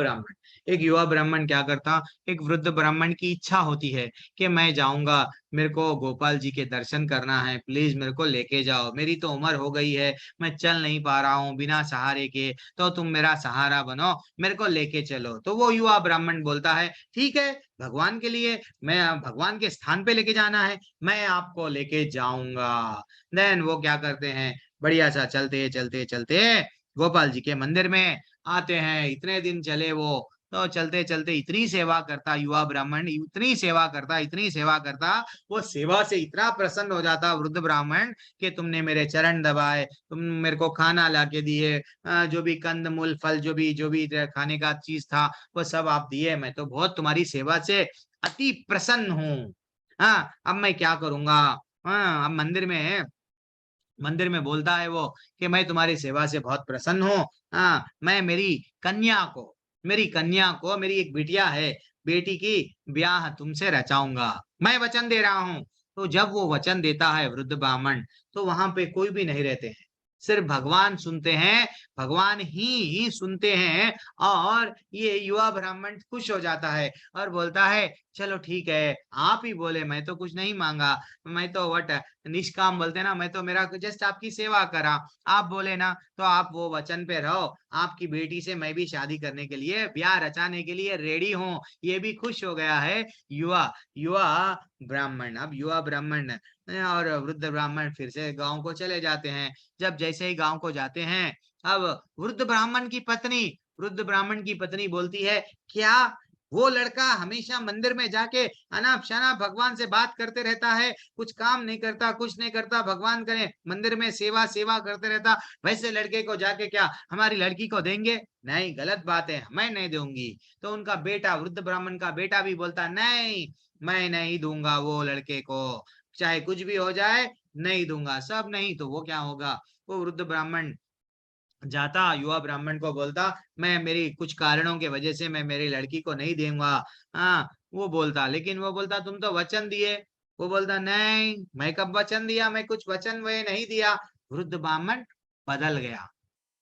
ब्राह्मण क्या करता, एक वृद्ध ब्राह्मण की इच्छा होती है कि मैं जाऊंगा, मेरे को गोपाल जी के दर्शन करना है, प्लीज मेरे को लेके जाओ, मेरी तो उम्र हो गई है, मैं चल नहीं पा रहा हूँ बिना सहारे के, तो तुम मेरा सहारा बनो, मेरे को लेके चलो। तो वो युवा ब्राह्मण बोलता है ठीक है, भगवान के लिए, मैं भगवान के स्थान पे लेके जाना है, मैं आपको लेके जाऊंगा। देन वो क्या करते हैं, बढ़िया सा चलते चलते चलते गोपाल जी के मंदिर में आते हैं। इतने दिन चले वो, तो चलते चलते इतनी सेवा करता युवा ब्राह्मण, इतनी सेवा करता, वो सेवा से इतना प्रसन्न हो जाता वृद्ध ब्राह्मण कि तुमने मेरे चरण दबाए, तुम मेरे को खाना ला के दिए, जो भी कंद मूल फल, जो भी खाने का चीज था वो सब आप दिए, मैं तो बहुत तुम्हारी सेवा से अति प्रसन्न हूँ। हाँ, अब मैं क्या करूंगा? हाँ, अब मंदिर में बोलता है वो कि मैं तुम्हारी सेवा से बहुत प्रसन्न हूँ। हाँ, मैं मेरी कन्या को, मेरी एक बिटिया है, बेटी की ब्याह तुमसे रचाऊंगा, मैं वचन दे रहा हूँ। तो जब वो वचन देता है वृद्ध ब्राह्मण, तो वहां पे कोई भी नहीं रहते हैं, सिर्फ भगवान सुनते हैं, भगवान ही सुनते हैं। और ये युवा ब्राह्मण खुश हो जाता है और बोलता है चलो ठीक है, आप ही बोले, मैं तो कुछ नहीं मांगा, मैं तो वट निष्काम बोलते ना, मैं तो मेरा जस्ट आपकी सेवा करा, आप बोले ना तो आप वो वचन पे रहो, आपकी बेटी से मैं भी शादी करने के लिए, ब्याह रचाने के लिए रेडी हूँ। ये भी खुश हो गया है युवा युवा ब्राह्मण। अब युवा ब्राह्मण और वृद्ध ब्राह्मण फिर से गांव को चले जाते हैं। जब जैसे ही गांव को जाते हैं, अब वृद्ध ब्राह्मण की पत्नी बोलती है क्या वो लड़का हमेशा मंदिर में जाके अनाप शनाप भगवान से बात करते रहता है, कुछ काम नहीं करता, कुछ नहीं करता, भगवान करे मंदिर में सेवा सेवा करते रहता, वैसे लड़के को जाके क्या हमारी लड़की को देंगे? नहीं, गलत बात है, मैं नहीं दूंगी। तो उनका बेटा, वृद्ध ब्राह्मण का बेटा भी बोलता नहीं, मैं नहीं दूंगा वो लड़के को, चाहे कुछ भी हो जाए नहीं दूंगा। सब नहीं तो वो क्या होगा, वो वृद्ध ब्राह्मण जाता, युवा ब्राह्मण को बोलता मैं मेरी कुछ कारणों के वजह से मैं मेरी लड़की को नहीं दूंगा। हाँ, वो बोलता, लेकिन वो बोलता तुम तो वचन दिए। वो बोलता नहीं, मैं कब वचन दिया, मैं कुछ वचन वे नहीं दिया। वृद्ध ब्राह्मण बदल गया,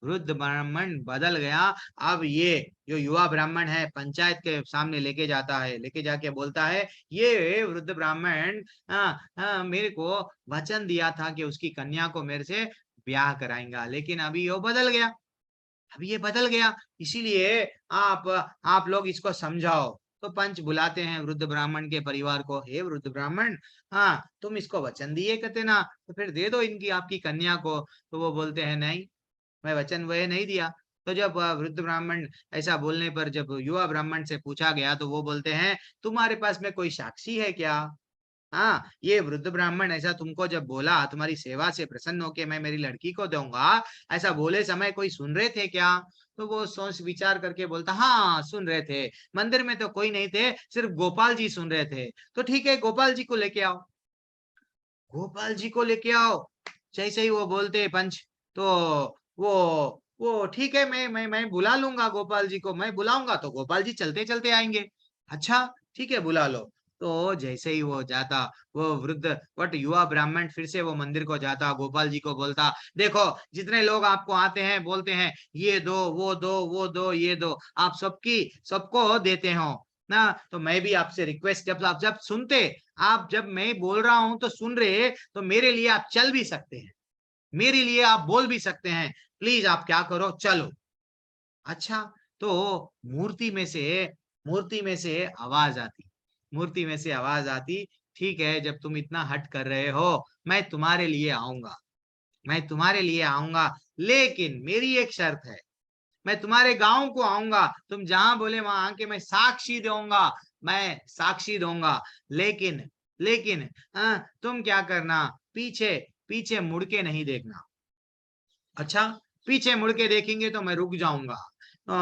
वृद्ध ब्राह्मण बदल गया। अब ये जो युवा ब्राह्मण है पंचायत के सामने लेके जाता है, लेके जाके बोलता है ये वृद्ध ब्राह्मण मेरे को वचन दिया था कि उसकी कन्या को मेरे से ब्याह कराएंगा, लेकिन अभी वो बदल गया, अभी ये बदल गया, इसीलिए आप लोग इसको समझाओ। तो पंच बुलाते हैं वृद्ध ब्राह्मण के परिवार को, हे वृद्ध ब्राह्मण, हाँ तुम इसको वचन दिए कहते ना, तो फिर दे दो इनकी आपकी कन्या को। तो वो बोलते हैं नहीं, मैं वचन वह नहीं दिया। तो जब वृद्ध ब्राह्मण ऐसा बोलने पर जब युवा ब्राह्मण से पूछा गया तो वो बोलते हैं तुम्हारे पास में कोई साक्षी है क्या? हाँ, ये वृद्ध ब्राह्मण ऐसा तुमको जब बोला, तुम्हारी सेवा से प्रसन्न होके मैं मेरी लड़की को दूंगा, ऐसा बोले समय कोई सुन रहे थे क्या? तो वो सोच विचार करके बोलता हाँ सुन रहे थे, मंदिर में तो कोई नहीं थे, सिर्फ गोपाल जी सुन रहे थे। तो ठीक है, गोपाल जी को लेके आओ, गोपाल जी को लेके आओ। जैसे ही वो बोलते पंच, तो वो ठीक है, मैं बुला लूंगा गोपाल जी को, मैं बुलाऊंगा तो गोपाल जी चलते चलते आएंगे। अच्छा ठीक है, बुला लो। तो जैसे ही वो जाता, वो वृद्ध बट युवा ब्राह्मण फिर से वो मंदिर को जाता, गोपाल जी को बोलता देखो जितने लोग आपको आते हैं बोलते हैं ये दो वो दो वो दो ये दो, आप सबको देते हो ना, तो मैं भी आपसे रिक्वेस्ट, जब आप जब सुनते, आप जब मैं बोल रहा हूं तो सुन रहे, तो मेरे लिए आप चल भी सकते हैं, मेरे लिए आप बोल भी सकते हैं, प्लीज आप क्या करो चलो। अच्छा, तो मूर्ति में से आवाज आती, मूर्ति में से आवाज आती, ठीक है जब तुम इतना हट कर रहे हो मैं तुम्हारे लिए आऊंगा, मैं तुम्हारे लिए आऊंगा, लेकिन मेरी एक शर्त है, मैं तुम्हारे गांव को आऊंगा, तुम जहां बोले वहां आके मैं साक्षी दूंगा, मैं साक्षी दूंगा, लेकिन लेकिन तुम क्या करना, पीछे पीछे मुड़ के नहीं देखना। अच्छा, पीछे मुड़ के देखेंगे तो मैं रुक जाऊंगा,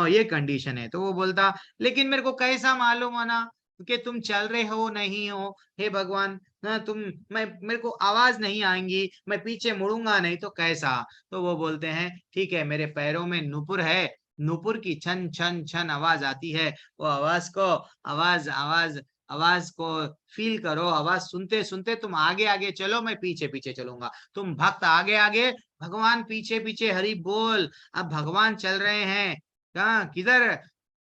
ये कंडीशन है। तो वो बोलता लेकिन मेरे को कैसा मालूम होना कि तुम चल रहे हो नहीं हो, हे भगवान, ना तुम, मैं मेरे को आवाज नहीं आएंगी, मैं पीछे मुड़ूंगा नहीं तो कैसा? तो वो बोलते हैं ठीक है, मेरे पैरों में नुपुर है, नुपुर की छन छन छन आवाज आती है, वो आवाज को, आवाज आवाज आवाज को फील करो, आवाज सुनते सुनते तुम आगे आगे चलो, मैं पीछे पीछे चलूंगा, तुम भक्त आगे आगे, भगवान पीछे पीछे, हरि बोल। अब भगवान चल रहे हैं कहाँ, किधर?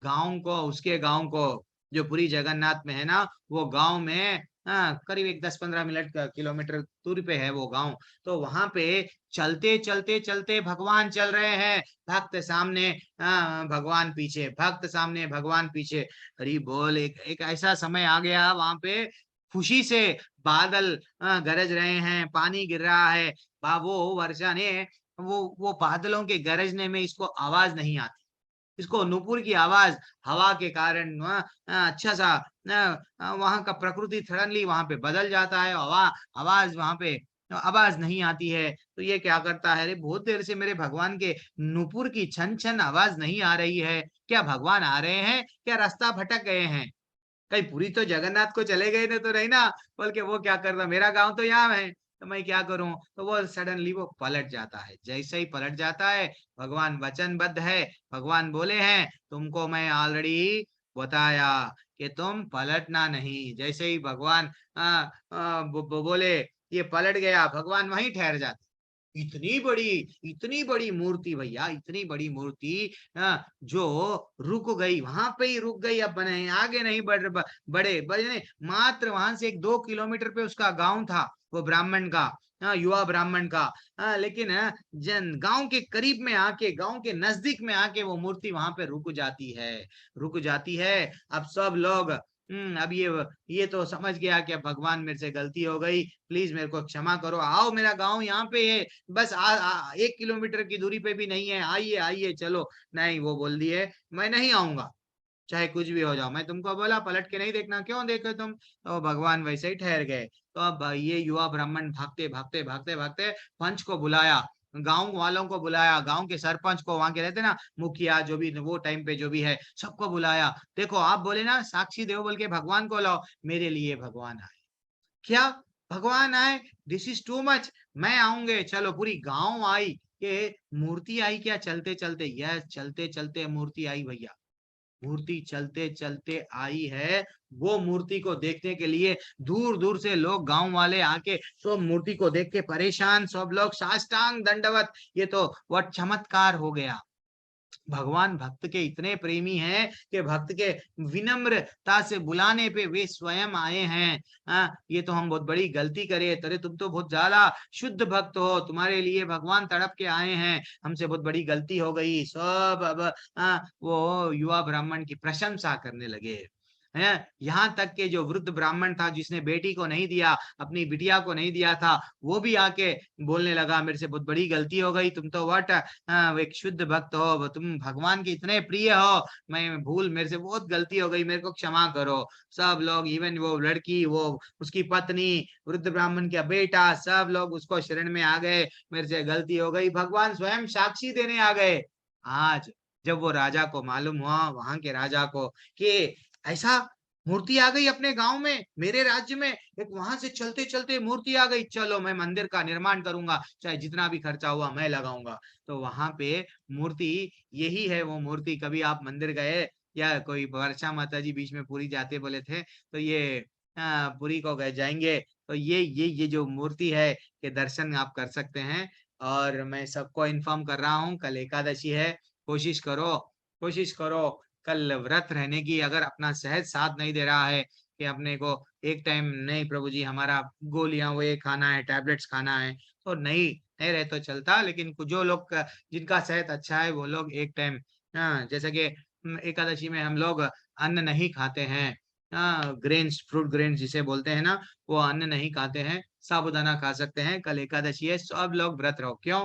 गांव को, उसके गांव को जो पुरी जगन्नाथ में है ना, वो गांव में करीब एक 10-15 मिनट किलोमीटर दूरी पे है वो गांव। तो वहां पे चलते चलते चलते भगवान चल रहे हैं, भक्त सामने भगवान पीछे, भक्त सामने भगवान पीछे, हरि बोल। एक ऐसा समय आ गया वहां पे, खुशी से बादल गरज रहे हैं, पानी गिर रहा है, वो वर्षा ने, वो बादलों के गरजने में इसको आवाज नहीं आती, इसको नूपुर की आवाज, हवा के कारण अच्छा सा वहां का प्रकृति सडनली वहां पे बदल जाता है, आवाज वहां पे आवाज नहीं आती है। तो ये क्या करता है, अरे बहुत देर से मेरे भगवान के नूपुर की छन छन आवाज नहीं आ रही है, क्या भगवान आ रहे हैं, क्या रास्ता भटक गए हैं, कहीं पूरी तो जगन्नाथ को चले गए ना तो नहीं ना, बोल के वो क्या करता, मेरा गांव तो यहाँ है तो मैं क्या करूं। तो वो सडनली वो पलट जाता है, जैसे ही पलट जाता है, भगवान वचनबद्ध है, भगवान बोले हैं तुमको मैं ऑलरेडी बताया कि तुम पलटना नहीं। जैसे ही भगवान बोले ये पलट गया, भगवान वहीं ठहर जाते। इतनी बड़ी मूर्ति भैया, इतनी बड़ी मूर्ति जो रुक गई, वहां पे ही रुक गई, अब बने आगे नहीं बढ़े बड़े, मात्र वहां से 1-2 किलोमीटर पे उसका गांव था, वो ब्राह्मण का, युवा ब्राह्मण का, लेकिन जन गांव के करीब में आके, गांव के नजदीक में आके वो मूर्ति वहां पे रुक जाती है, रुक जाती है। अब सब लोग अब ये तो समझ गया कि अब भगवान मेरे से गलती हो गई, प्लीज मेरे को क्षमा करो, आओ मेरा गांव यहाँ पे है, बस 1 किलोमीटर की दूरी पे भी नहीं है, आइए आइए चलो। नहीं, वो बोल दिए मैं नहीं आऊंगा, चाहे कुछ भी हो जाओ, मैं तुमको बोला पलट के नहीं देखना, क्यों देखे तुम? तो भगवान वैसे ही ठहर गए। तो अब ये युवा ब्राह्मण भागते भागते भागते भागते पंच को बुलाया, गांव वालों को बुलाया, गांव के सरपंच को, वहां के रहते ना मुखिया जो भी वो टाइम पे जो भी है सबको बुलाया। देखो आप बोले ना साक्षी देव बोल के भगवान को लाओ, मेरे लिए भगवान आए। क्या भगवान आए? This is too much. मैं आऊंगे, चलो पूरी गांव आई कि मूर्ति आई क्या चलते चलते? यस, चलते चलते मूर्ति आई भैया, मूर्ति चलते चलते आई है। वो मूर्ति को देखने के लिए दूर दूर से लोग गांव वाले आके सब मूर्ति को देख के परेशान, सब लोग साष्टांग दंडवत। ये तो वह चमत्कार हो गया। भगवान भक्त के इतने प्रेमी हैं कि भक्त के विनम्रता से बुलाने पे वे स्वयं आए हैं। ये तो हम बहुत बड़ी गलती करे, तरे तुम तो बहुत ज्यादा शुद्ध भक्त हो, तुम्हारे लिए भगवान तड़प के आए हैं, हमसे बहुत बड़ी गलती हो गई। सब अब वो युवा ब्राह्मण की प्रशंसा करने लगे हैं। यहाँ तक के जो वृद्ध ब्राह्मण था जिसने बेटी को नहीं दिया, अपनी बिटिया को नहीं दिया था, वो भी आके बोलने लगा मेरे से बहुत बड़ी गलती हो गई, तुम तो वट एक शुद्ध भक्त हो, तुम भगवान के इतने प्रिय हो, मैं भूल, मेरे से बहुत गलती हो गई, मेरे को क्षमा करो। सब लोग, इवन वो लड़की, वो उसकी पत्नी, वृद्ध ब्राह्मण का बेटा, सब लोग उसको शरण में आ गए, मेरे से गलती हो गई। भगवान स्वयं साक्षी देने आ गए। आज जब वो राजा को मालूम हुआ, वहां के राजा को, कि ऐसा मूर्ति आ गई अपने गांव में, मेरे राज्य में, एक वहां से चलते चलते मूर्ति आ गई, चलो मैं मंदिर का निर्माण करूंगा, चाहे जितना भी खर्चा हुआ मैं लगाऊंगा। तो वहां पे मूर्ति यही है वो मूर्ति। कभी आप मंदिर गए या कोई वर्षा माता जी बीच में पूरी जाते बोले थे, तो ये पुरी को गए जाएंगे तो ये जो मूर्ति है के दर्शन आप कर सकते हैं। और मैं सबको इन्फॉर्म कर रहा हूँ, कल एकादशी है, कोशिश करो, कोशिश करो कल व्रत रहने की। अगर अपना सेहत साथ नहीं दे रहा है कि अपने को एक टाइम नहीं प्रभु जी हमारा गोलियां वो ये खाना है, टैबलेट्स खाना है, तो नहीं नहीं रहे तो चलता। लेकिन कुछ जो लोग जिनका सेहत अच्छा है वो लोग एक टाइम, जैसे कि एकादशी में हम लोग अन्न नहीं खाते हैं, ग्रेन्स, फ्रूट ग्रेन्स जिसे बोलते हैं ना, वो अन्न नहीं खाते हैं, साबूदाना खा सकते हैं। कल एकादशी है, सब लोग व्रत रहो। क्यों?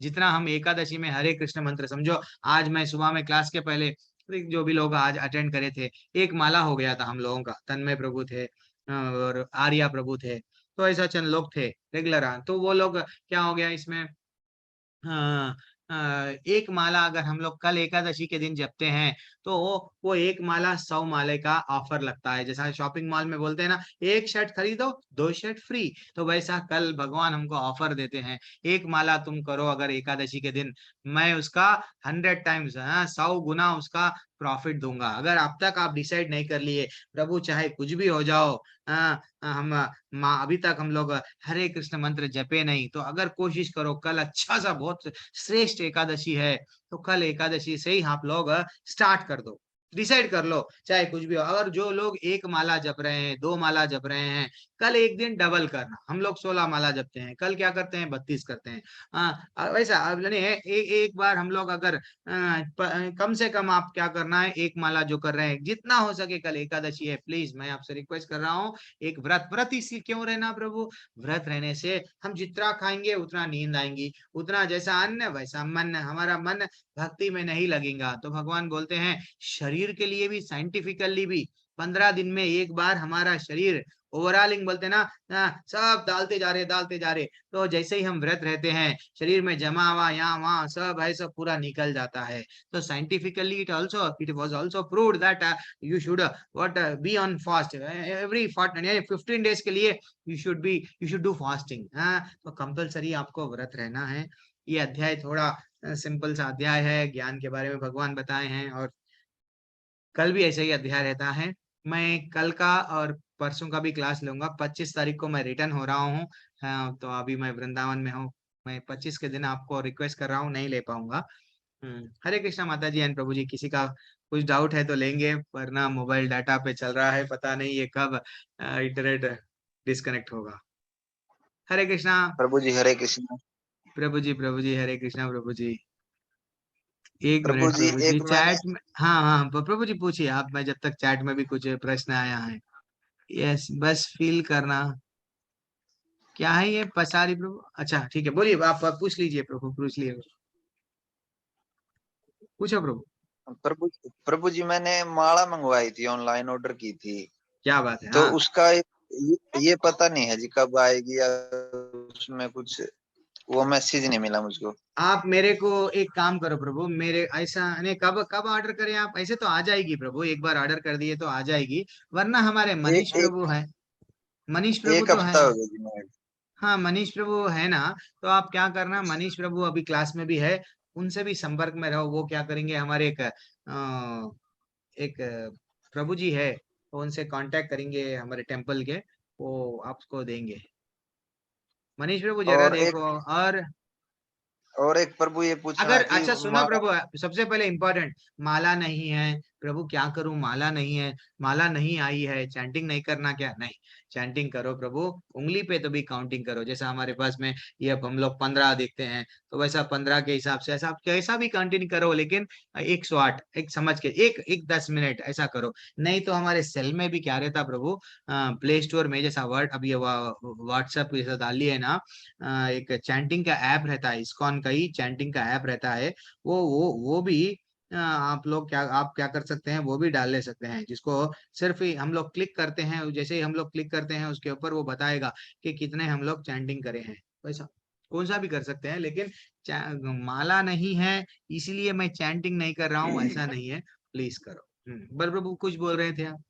जितना हम एकादशी में हरे कृष्ण मंत्र समझो, आज मैं सुबह में क्लास के पहले जो भी लोग आज अटेंड करे थे, एक माला हो गया था हम लोगों का। तन्मय प्रभु थे और आर्या प्रभु थे, तो ऐसा चंद लोग थे रेगुलर। तो वो लोग क्या हो गया इसमें, हाँ, एक माला अगर हम लोग कल एकादशी के दिन जपते हैं तो वो एक माला 100 माले का ऑफर लगता है। जैसा शॉपिंग मॉल में बोलते हैं ना, एक शर्ट खरीदो 2 शर्ट फ्री, तो वैसा कल भगवान हमको ऑफर देते हैं। एक माला तुम करो अगर एकादशी के दिन, मैं उसका 100 टाइम्स 100 गुना उसका प्रॉफिट दूंगा। अगर अब तक आप डिसाइड नहीं कर लिए प्रभु चाहे कुछ भी हो जाओ, हम अभी तक हम लोग हरे कृष्ण मंत्र जपे नहीं, तो अगर कोशिश करो कल अच्छा सा बहुत श्रेष्ठ एकादशी है, तो कल एकादशी से ही आप लोग स्टार्ट कर दो, डिसाइड कर लो चाहे कुछ भी हो। अगर जो लोग एक माला जप रहे हैं, 2 माला जप रहे हैं, कल एक दिन डबल करना। हम लोग 16 माला जपते हैं, कल क्या करते हैं 32 करते हैं। वैसा अब नहीं है, एक बार हम लोग अगर कम से कम आप क्या करना है, एक माला जो कर रहे हैं जितना हो सके, कल एकादशी है, प्लीज मैं आपसे रिक्वेस्ट कर रहा हूँ, एक व्रत इसी क्यों रहना प्रभु, व्रत रहने से हम जितना खाएंगे उतना नींद आएंगी, उतना जैसा अन्न वैसा मन, हमारा मन भक्ति में नहीं लगेगा। तो भगवान बोलते हैं शरीर के लिए भी, साइंटिफिकली भी 15 दिन में एक बार हमारा शरीर ओवरऑलिंग बोलते हैं ना, सब डालते जा रहे। तो जैसे ही हम व्रत रहते हैं, शरीर में जमा हुआ यहाँ वहां सब है, सब पूरा निकल जाता है। तो scientifically it was also proved that you should what be on fast every 15 days के लिए यू शुड डू फास्टिंग। तो कंपलसरी आपको व्रत रहना है। ये अध्याय थोड़ा सिंपल सा अध्याय है, ज्ञान के बारे में भगवान बताए हैं, और कल भी ऐसे ही अध्याय रहता है। मैं कल का और परसों का भी क्लास लूंगा। 25 तारीख को मैं रिटर्न हो रहा हूँ। हाँ, तो अभी मैं वृंदावन में हूँ। मैं 25 के दिन आपको रिक्वेस्ट कर रहा हूँ, नहीं ले पाऊंगा। हरे कृष्णा माता जी एंड प्रभु जी, किसी का कुछ डाउट है तो लेंगे, वरना मोबाइल डाटा पे चल रहा है, पता नहीं ये कब इंटरनेट डिस्कनेक्ट होगा। हरे कृष्णा प्रभु जी हरे कृष्ण। प्रभु जी हरे कृष्णा प्रभु जी। एक प्रभु मिनट जी प्रभु जी, एक मैंने चैट में, हाँ हाँ प्रभु जी पूछिए आप, मैं जब तक चैट में भी कुछ प्रश्न आया है। यस, बस फील करना। क्या है ये पसारी प्रभु? अच्छा ठीक है, बोलिए आप पूछ लीजिए प्रभु, पूछ लिए, पूछो प्रभु। प्रभु प्रभु जी मैंने माला मंगवाई थी, ऑनलाइन ऑर्डर की थी, क्या बात है। तो हाँ उसका ये पता नहीं है जी कब आएगी, या उसमें कुछ वो मैसेज नहीं मिला मुझको। आप मेरे को एक काम करो प्रभु, मेरे ऐसा नहीं, कब कब ऑर्डर करें आप? ऐसे तो आ जाएगी प्रभु, एक बार ऑर्डर कर दिए तो आ जाएगी, वरना हमारे मनीष एक एक प्रभु है, मनीष प्रभु एक तो है। हफ्ता हो गया जी मैं। हाँ मनीष प्रभु है ना, तो आप क्या करना, मनीष प्रभु अभी क्लास में भी है, उनसे भी संपर्क में रहो। वो क्या करेंगे, हमारे एक प्रभु जी है, तो उनसे कांटेक्ट करेंगे हमारे टेम्पल के, वो आपको देंगे। मनीष प्रभु जरा और देखो। और एक प्रभु ये पूछना अगर कि अच्छा सुनो प्रभु, सबसे पहले इम्पोर्टेंट, माला नहीं है प्रभु, क्या करूं, माला नहीं है, माला नहीं आई है, चैंटिंग नहीं करना क्या? नहीं, चैंटिंग करो प्रभु, उंगली पे तो भी काउंटिंग करो, जैसा हमारे पास में ये अब हम लोग 15 देखते हैं, तो वैसा 15 के हिसाब से ऐसा कैसा भी काउंटिंग करो, लेकिन 108 एक समझ के, एक एक 10 मिनट ऐसा करो। नहीं तो हमारे सेल में भी क्या रहता प्रभु, प्ले स्टोर में जैसा वर्ड अभी व्हाट्सएप जैसा डाल लिया है ना, एक चैंटिंग का ऐप रहता है, इस्कॉन का ही चैंटिंग का ऐप रहता है, वो भी आप लोग क्या, आप क्या कर सकते हैं, वो भी डाल ले सकते हैं, जिसको सिर्फ ही हम लोग क्लिक करते हैं, जैसे ही हम लोग क्लिक करते हैं उसके ऊपर वो बताएगा कि कितने हम लोग चैंटिंग करे हैं, वैसा कौन सा भी कर सकते हैं, लेकिन माला नहीं है इसीलिए मैं चैंटिंग नहीं कर रहा हूँ, ऐसा नहीं है, प्लीज करो। बर प्रभु कुछ बोल रहे थे आप?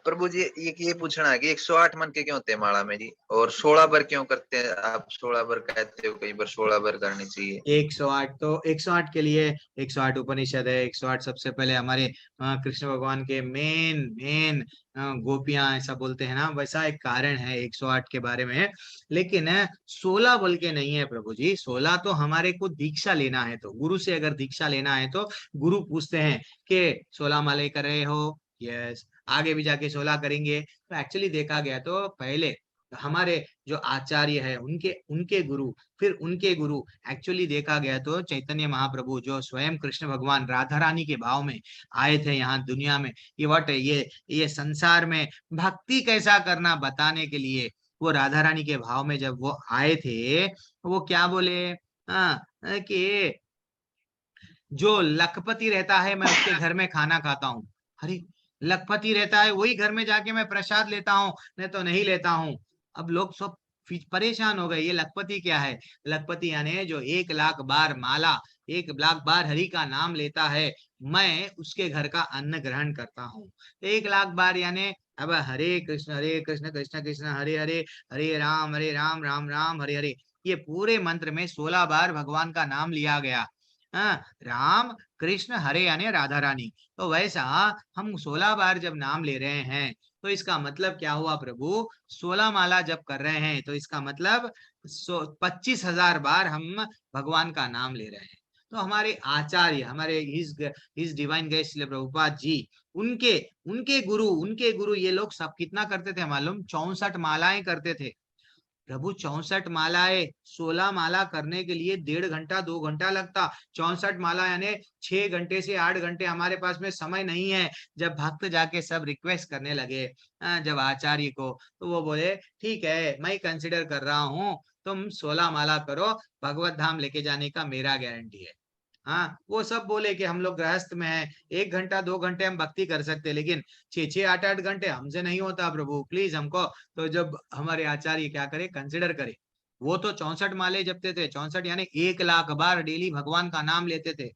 प्रभु जी ये पूछना है कि 108 मन के क्यों होते हैं माला में जी, और 16 बार क्यों करते हैं? आप 16 बार कहते हो, कई बार 16 बार करनी चाहिए। 108 तो 108 के लिए 108 उपनिषद है, 108 सबसे पहले हमारे कृष्ण भगवान के मेन मेन गोपियां ऐसा बोलते हैं ना, वैसा एक कारण है 108 के बारे में। लेकिन 16 बोल के नहीं है प्रभु जी, 16 तो हमारे को दीक्षा लेना है, तो गुरु से अगर दीक्षा लेना है तो गुरु पूछते हैं कि 16 माले कर रहे हो, यस, आगे भी जाके 16 करेंगे, तो एक्चुअली देखा गया तो पहले हमारे जो आचार्य है उनके उनके गुरु, फिर उनके गुरु, एक्चुअली देखा गया तो चैतन्य महाप्रभु जो स्वयं कृष्ण भगवान राधा रानी के भाव में आए थे यहाँ दुनिया में, ये संसार में भक्ति कैसा करना बताने के लिए, वो राधा रानी के भाव में जब वो आए थे, वो क्या बोले, कि जो लखपति रहता है मैं उसके घर में खाना खाता हूँ। अरे, लखपति रहता है वही घर में जाके मैं प्रसाद लेता हूँ, नहीं तो नहीं लेता हूँ। अब लोग सब परेशान हो गए, ये लखपति क्या है? लखपति यानी जो 1 लाख बार माला, 1 लाख बार हरि का नाम लेता है, मैं उसके घर का अन्न ग्रहण करता हूँ। तो 1 लाख बार यानी अब हरे कृष्ण कृष्ण कृष्ण हरे हरे, हरे राम राम राम हरे हरे, ये पूरे मंत्र में 16 बार भगवान का नाम लिया गया। हाँ, राम कृष्ण हरे यानी राधा रानी, तो वैसा हम 16 बार जब नाम ले रहे हैं, तो इसका मतलब क्या हुआ प्रभु, 16 माला जब कर रहे हैं तो इसका मतलब 25,000 बार हम भगवान का नाम ले रहे हैं। तो हमारे आचार्य, हमारे his divine grace Srila Prabhupada ji, उनके उनके गुरु ये लोग सब कितना करते थे मालूम? 64 मालाएं करते थे प्रभु, 64 मालाएं, 16 माला करने के लिए 1.5 घंटा 2 घंटा लगता, 64 माला यानी 6 घंटे से 8 घंटे हमारे पास में समय नहीं है। जब भक्त जाके सब रिक्वेस्ट करने लगे जब आचार्य को, तो वो बोले ठीक है मैं कंसिडर कर रहा हूँ, तुम 16 माला करो, भगवत धाम लेके जाने का मेरा गारंटी है। हाँ, वो सब बोले कि हम लोग गृहस्थ में हैं, 1 घंटा 2 घंटे हम भक्ति कर सकते, लेकिन 6-6 8-8 घंटे हमसे नहीं होता प्रभु, प्लीज हमको। तो जब हमारे आचार्य क्या करे, कंसिडर करे, वो तो 64 माले जपते थे, 64 यानी 1 लाख बार डेली भगवान का नाम लेते थे।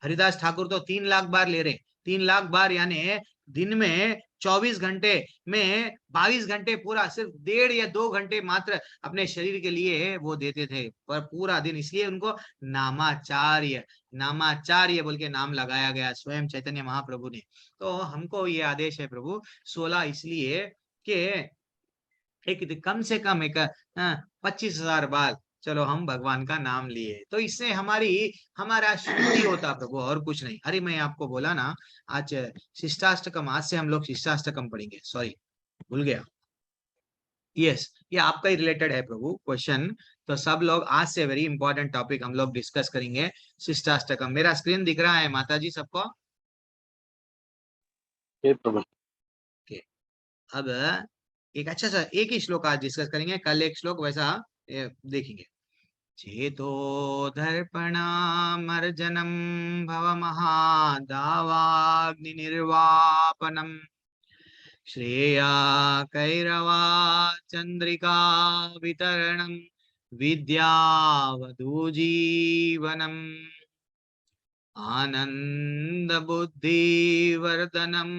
हरिदास ठाकुर तो 3 लाख बार ले रहे, 3 लाख बार यानी दिन में 24 घंटे में 22 घंटे पूरा सिर्फ 1.5 या 2 घंटे मात्र अपने शरीर के लिए वो देते थे, पर पूरा दिन, इसलिए उनको नामाचार्य, नामाचार्य बोल के नाम लगाया गया स्वयं चैतन्य महाप्रभु ने। तो हमको ये आदेश है प्रभु 16 इसलिए कि एक कम से कम एक 25,000 बार चलो हम भगवान का नाम लिए, तो इससे हमारा शुद्धि होता प्रभु, और कुछ नहीं। अरे मैं आपको बोला ना, आज शिष्टाष्टकम, आज से हम लोग शिष्टाष्टकम पढ़ेंगे, सॉरी भूल गया। यस, ये आपका ही रिलेटेड है प्रभु क्वेश्चन, तो सब लोग आज से वेरी इंपॉर्टेंट टॉपिक हम लोग डिस्कस करेंगे, शिष्टाष्टकम। मेरा स्क्रीन दिख रहा है माता जी सबको? अब एक अच्छा सा एक ही श्लोक आज डिस्कस करेंगे, कल एक श्लोक वैसा देखेंगे। चेतो दर्पणामर्जनम भव महादावाग्नि निर्वापनम श्रेया कैरवा चंद्रिका वितरणम विद्यावधू जीवनम आनंद बुद्धिवर्धनम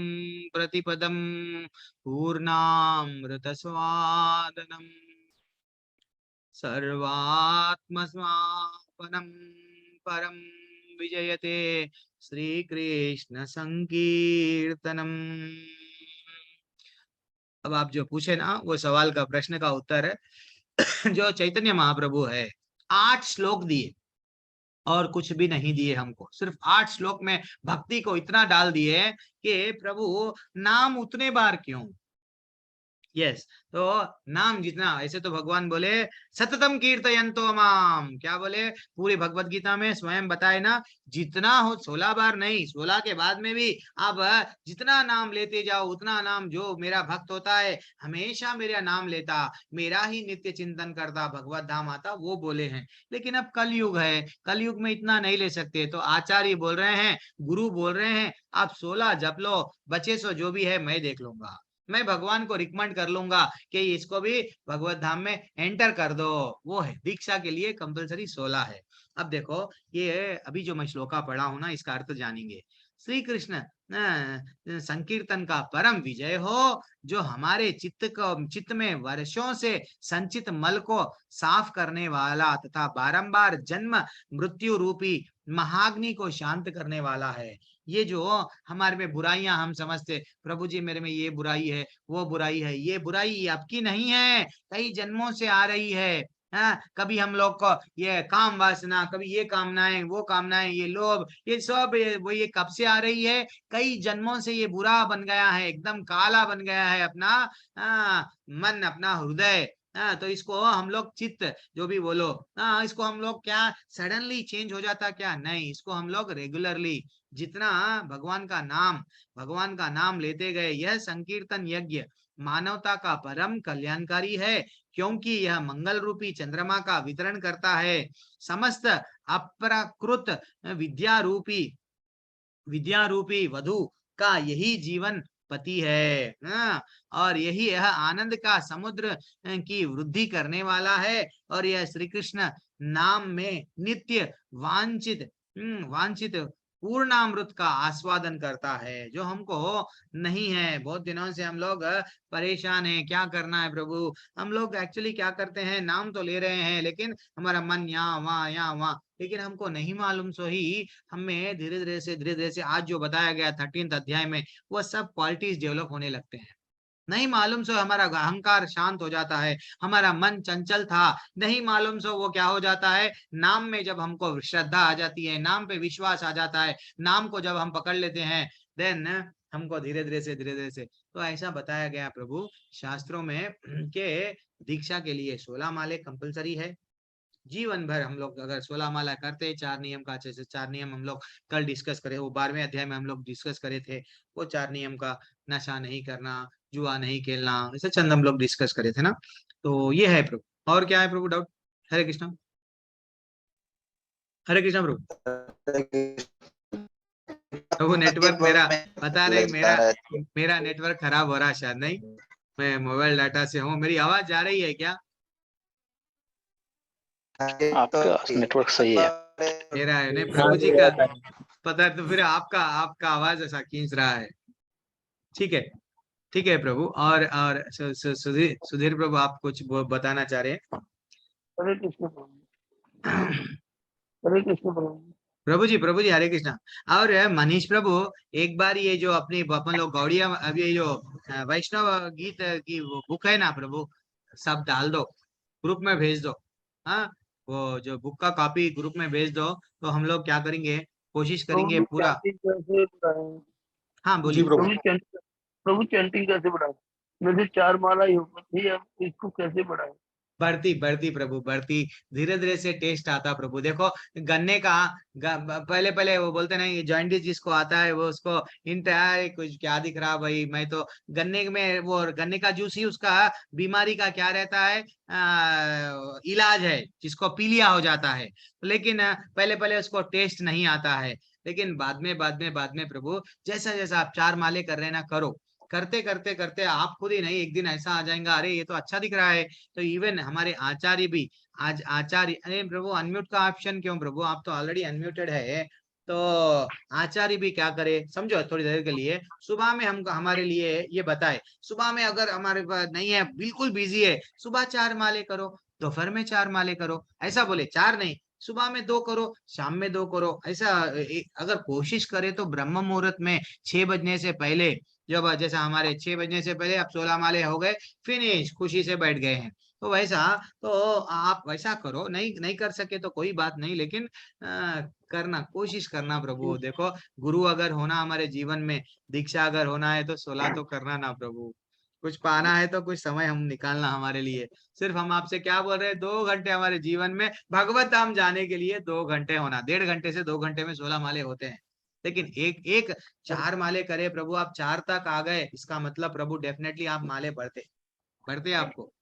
प्रतिपदम पूर्णामृत स्वादनम सर्वात्मस्वापनम परम विजयते श्री कृष्ण संकीर्तनम। अब आप जो पूछे ना वो सवाल का प्रश्न का उत्तर है जो चैतन्य महाप्रभु है 8 श्लोक दिए और कुछ भी नहीं दिए हमको, सिर्फ 8 श्लोक में भक्ति को इतना डाल दिए कि प्रभु नाम उतने बार क्यों। यस तो नाम जितना, ऐसे तो भगवान बोले सततम कीर्तयन्तो माम, क्या बोले पूरी भगवत गीता में स्वयं बताए ना, जितना हो 16 बार नहीं, 16 के बाद में भी आप जितना नाम लेते जाओ उतना नाम, जो मेरा भक्त होता है हमेशा मेरा नाम लेता, मेरा ही नित्य चिंतन करता, भगवत धाम आता, वो बोले हैं। लेकिन अब कलयुग है, कलयुग में इतना नहीं ले सकते, तो आचार्य बोल रहे हैं, गुरु बोल रहे हैं आप 16 जप लो, बचे सो जो भी है मैं देख लूंगा, मैं भगवान को रिकमेंड कर लूंगा कि इसको भी भगवत धाम में एंटर कर दो। वो है दीक्षा के लिए कंपलसरी 16 है। अब देखो ये अभी जो मैं श्लोका पढ़ा हूं ना, इसका अर्थ जानेंगे। श्री कृष्ण संकीर्तन का परम विजय हो, जो हमारे चित्त में वर्षों से संचित मल को साफ करने वाला तथा बारंबार जन्म मृत्यु रूपी महाग्नि को शांत करने वाला है। ये जो हमारे में बुराइयां हम समझते, प्रभु जी मेरे में ये बुराई है वो बुराई है, ये बुराई आपकी नहीं है, कई जन्मों से आ रही है। कभी हम लोग को ये काम वासना, कभी ये कामनाएं वो कामनाएं, ये लोभ, ये सब वो ये कब से आ रही है, कई जन्मों से ये बुरा बन गया है, एकदम काला बन गया है अपना मन, अपना हृदय। तो इसको हम लोग चित्त जो भी बोलो, इसको हम लोग क्या सडनली चेंज हो जाता क्या, नहीं, इसको हम लोग रेगुलरली जितना भगवान का नाम लेते गए, यह संकीर्तन यज्ञ मानवता का परम कल्याणकारी है, क्योंकि यह मंगल रूपी चंद्रमा का वितरण करता है। समस्त अप्राकृत विद्या रूपी वधु का यही जीवन पति है, और यही यह आनंद का समुद्र की वृद्धि करने वाला है, और यह श्री कृष्ण नाम में नित्य वांछित पूर्णामृत का आस्वादन करता है, जो हमको नहीं है। बहुत दिनों से हम लोग परेशान हैं, क्या करना है प्रभु, हम लोग एक्चुअली क्या करते हैं, नाम तो ले रहे हैं लेकिन हमारा मन यहाँ वहाँ, लेकिन हमको नहीं मालूम, सो ही हमें धीरे धीरे से आज जो बताया गया 13th अध्याय में, वो सब क्वालिटीज डेवलप होने लगते हैं। नहीं मालूम सो हमारा अहंकार शांत हो जाता है, हमारा मन चंचल था, नहीं मालूम सो वो क्या हो जाता है, नाम में जब हमको श्रद्धा आ जाती है, नाम पे विश्वास आ जाता है, नाम को जब हम पकड़ लेते हैं, देन हमको धीरे धीरे से तो ऐसा बताया गया प्रभु शास्त्रों में के दीक्षा के लिए 16 माले कंपलसरी है। जीवन भर हम लोग अगर 16 माला करते, 4 नियम का, अच्छे से 4 नियम हम लोग कल डिस्कस करे, वो 12वें अध्याय में हम लोग डिस्कस करे थे, वो 4 नियम का, नशा नहीं करना, जुआ नहीं खेलना, ऐसे चंद हम लोग डिस्कस करे थे ना। तो ये है प्रभु, और क्या है प्रभु डाउट? हरे कृष्णा, हरे कृष्णा प्रभु। प्रभु नेटवर्क मेरा पता नहीं, मेरा नेटवर्क खराब हो रहा है शायद, नहीं मैं मोबाइल डाटा से हूँ, मेरी आवाज जा रही है क्या? आपका नेटवर्क सही है, मेरा है नहीं, प्रभु जी का पता है, तो फिर आपका आवाज ऐसा खींच रहा है। ठीक है प्रभु। और सुधीर प्रभु आप कुछ बताना चाह रहे हैं? हरे कृष्ण प्रभु जी हरे कृष्णा। और मनीष प्रभु, एक बार ये जो अपनी अपन लोग गौड़िया, अभी ये जो वैष्णव गीत की वो बुक है ना प्रभु, सब डाल दो, ग्रुप में भेज दो। हाँ, वो जो बुक का कॉपी ग्रुप में भेज दो, तो हम लोग क्या करेंगे, कोशिश करेंगे पूरा। हाँ बोलिए प्रभु। चैंटिंग कैसे बढ़ाए? मुझे 4 माला ही होती है, इसको कैसे बढ़ाए? बढ़ती प्रभु, बढ़ती, धीरे धीरे से टेस्ट आता प्रभु। देखो गन्ने का पहले वो बोलते ना, ये जॉइंटिस जिसको आता है वो उसको इंतजार, कुछ क्या दिख रहा भाई, मैं तो गन्ने में, वो गन्ने का जूस ही उसका बीमारी का क्या रहता है, इलाज है, जिसको पीलिया हो जाता है। लेकिन पहले उसको टेस्ट नहीं आता है, लेकिन बाद में प्रभु जैसा आप 4 माले कर रहे ना, करो करते करते करते आप खुद ही नहीं, एक दिन ऐसा आ जाएगा, अरे ये तो अच्छा दिख रहा है। तो इवन हमारे आचार्य भी, आज आचार्य, अरे प्रभु अनम्यूट का ऑप्शन क्यों प्रभु, आप तो ऑलरेडी अनम्यूटेड है। तो आचार्य भी क्या करे, समझो थोड़ी देर के लिए सुबह में हम हमारे लिए ये बताए, सुबह में अगर हमारे पास नहीं है, बिल्कुल बिजी है, सुबह 4 माले करो, दोपहर में 4 माले करो, ऐसा बोले, 4 नहीं, सुबह में 2 करो, शाम में 2 करो, ऐसा अगर कोशिश करे तो ब्रह्म मुहूर्त में 6 बजने से पहले, जब जैसा हमारे 6 बजने से पहले अब 16 माले हो गए, फिनिश, खुशी से बैठ गए हैं। तो वैसा, तो आप वैसा करो, नहीं नहीं कर सके तो कोई बात नहीं, लेकिन करना, कोशिश करना प्रभु। देखो गुरु अगर होना हमारे जीवन में, दीक्षा अगर होना है तो 16 तो करना ना प्रभु। कुछ पाना है तो कुछ समय हम निकालना हमारे लिए। सिर्फ हम आपसे क्या बोल रहे हैं, 2 घंटे हमारे जीवन में भगवत धाम जाने के लिए 2 घंटे होना, 1.5 घंटे से 2 घंटे में 16 माले होते हैं। लेकिन एक एक 4 माले करे प्रभु, आप 4 तक आ गए, इसका मतलब प्रभु डेफिनेटली आप माले बढ़ते बढ़ते आपको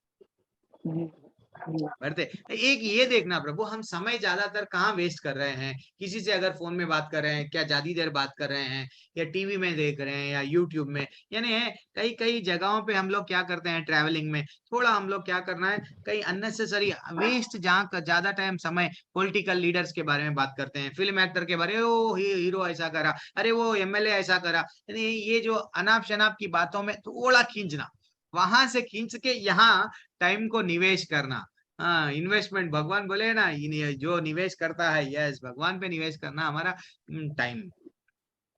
बढ़ते। एक ये देखना प्रभु, हम समय ज्यादातर कहाँ वेस्ट कर रहे हैं, किसी से अगर फोन में बात कर रहे हैं, क्या ज्यादा देर बात कर रहे हैं, या टीवी में देख रहे हैं, या यूट्यूब में, यानी कई कई जगहों पे हम लोग क्या करते हैं, ट्रैवलिंग में थोड़ा हम लोग क्या करना है, कई अननेसेसरी वेस्ट, जहाँ ज्यादा टाइम समय पॉलिटिकल लीडर्स के बारे में बात करते हैं, फिल्म एक्टर के बारे में, ओ हीरो ऐसा करा, अरे वो एमएलए ऐसा करा, यानी ये जो अनाप शनाप की बातों में थोड़ा खींचना, वहां से खींच के यहाँ टाइम को निवेश करना। हाँ, इन्वेस्टमेंट, भगवान बोले ना, जो निवेश करता है, यस, भगवान पे निवेश करना हमारा टाइम।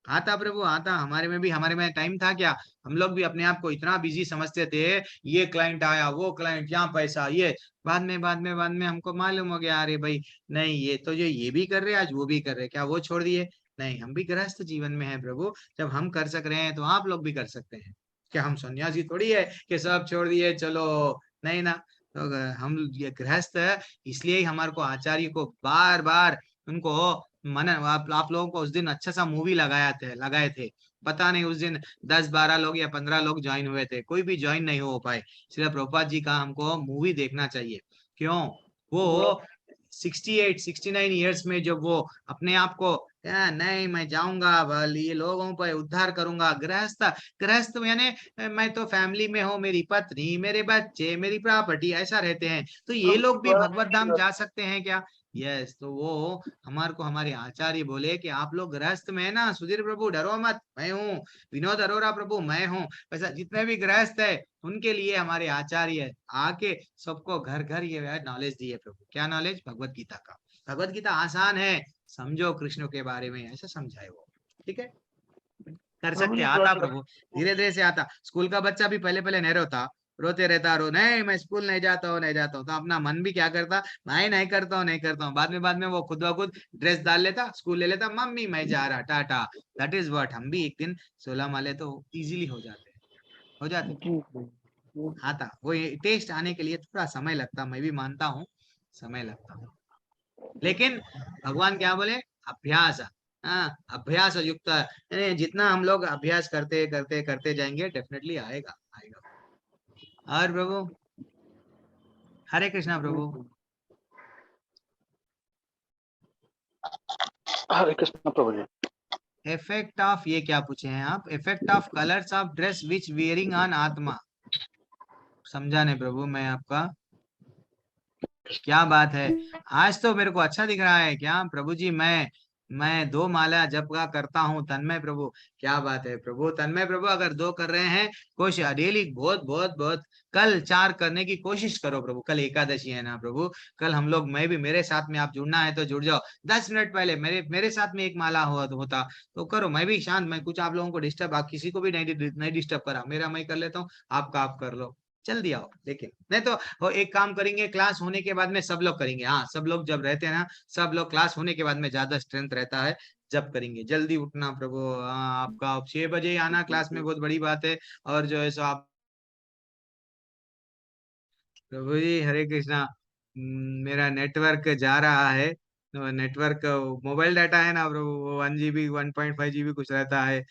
आता प्रभु आता, हमारे में टाइम था क्या, हम लोग भी अपने आप को इतना बिजी समझते थे, ये क्लाइंट आया, वो क्लाइंट, यहाँ पैसा, ये बाद में हमको मालूम हो गया, अरे भाई नहीं, ये तो जो ये भी कर रहे, आज वो भी कर रहे, क्या वो छोड़ दिए? नहीं, हम भी गृहस्थ जीवन में है प्रभु, जब हम कर सक रहे हैं तो आप लोग भी कर सकते हैं। क्या हम सन्यासी थोड़ी है कि सब छोड़ दिए चलो, नहीं ना। तो हम ये गृहस्थ है, इसलिए ही हमारे को आचार्य को बार बार उनको मन, आप लोगों को उस दिन अच्छा सा मूवी लगाए थे, पता नहीं उस दिन 10-12 लोग या 15 लोग ज्वाइन हुए थे, कोई भी ज्वाइन नहीं हो पाए। श्रील प्रभुपाद जी का हमको मूवी देखना चाहिए। क्यों? वो 68-69 ईयर्स में जब वो अपने आप को, नहीं मैं जाऊंगा, ये लोगों पर उद्धार करूंगा, गृहस्थ, गृहस्थ यानी मैं तो फैमिली में हूँ, मेरी पत्नी, मेरे बच्चे, मेरी प्रॉपर्टी, ऐसा रहते हैं, तो ये लोग भी भगवत धाम जा सकते हैं क्या? यस। तो वो हमारे को हमारे आचार्य बोले कि आप लोग गृहस्थ में है ना, सुधीर प्रभु डरो मत, मैं हूँ, विनोद अरोरा प्रभु मैं हूँ, वैसा जितने भी गृहस्थ है उनके लिए हमारे आचार्य आके सबको घर घर ये नॉलेज दिए प्रभु। क्या नॉलेज? भगवत गीता का। भगवत गीता आसान है, समझो कृष्ण के बारे में, ऐसा समझाए वो। ठीक है, कर सकते, आता प्रभु, धीरे धीरे से आता। स्कूल का बच्चा भी पहले पहले नहीं रोता, रोते रहता, नहीं मैं स्कूल नहीं जाता हूँ, नहीं जाता हूँ, तो अपना मन भी क्या करता, मैं नहीं करता हूँ, नहीं करता हूँ, बाद में वो खुद ब खुद ड्रेस डाल लेता, स्कूल ले लेता, मम्मी मैं जा रहा, टाटा। दैट इज व्हाट, हम भी एक दिन 16 माले तो इजीली हो जाते। आता वो टेस्ट आने के लिए थोड़ा समय लगता, मैं भी मानता हूँ समय लगता है, लेकिन भगवान क्या बोले, अभ्यास, हाँ अभ्यास युक्त, जितना हम लोग अभ्यास करते करते करते जाएंगे डेफिनेटली आएगा आएगा। और प्रभु, हरे कृष्णा प्रभु। हरे कृष्ण प्रभु जी। इफेक्ट ऑफ, ये क्या पूछे हैं आप, effect of colours of dress which wearing on आत्मा, समझा नहीं प्रभु मैं आपका, क्या बात है? आज तो मेरे को अच्छा दिख रहा है क्या प्रभु जी, मैं 2 माला जप का करता हूँ, तन्मय प्रभु। क्या बात है प्रभु, तन्मय प्रभु, अगर 2 कर रहे हैं कोशिश डेली, बहुत बहुत बहुत, कल 4 करने की कोशिश करो प्रभु, कल एकादशी है ना प्रभु, कल हम लोग, मैं भी, मेरे साथ में आप जुड़ना है तो जुड़ जाओ, 10 मिनट पहले मेरे साथ में 1 माला होता तो करो, मैं भी शांत, मैं कुछ आप लोगों को डिस्टर्ब, आप किसी को भी नहीं डिस्टर्ब करा, मेरा मैं कर लेता हूँ, आपका आप कर लो, जल्दी आओ। लेकिन नहीं तो एक काम करेंगे, क्लास होने के बाद में सब लोग करेंगे, हाँ सब लोग जब रहते हैं ना, सब लोग क्लास होने के बाद में ज्यादा स्ट्रेंथ रहता है, जब करेंगे। जल्दी उठना प्रभु, आपका 6 बजे आना क्लास में, बहुत बड़ी बात है। और जो है सो आप प्रभु जी, हरे कृष्णा। मेरा नेटवर्क जा रहा है, तो नेटवर्क मोबाइल डाटा है ना प्रभु, वो 1 GB 1.5 GB कुछ रहता है,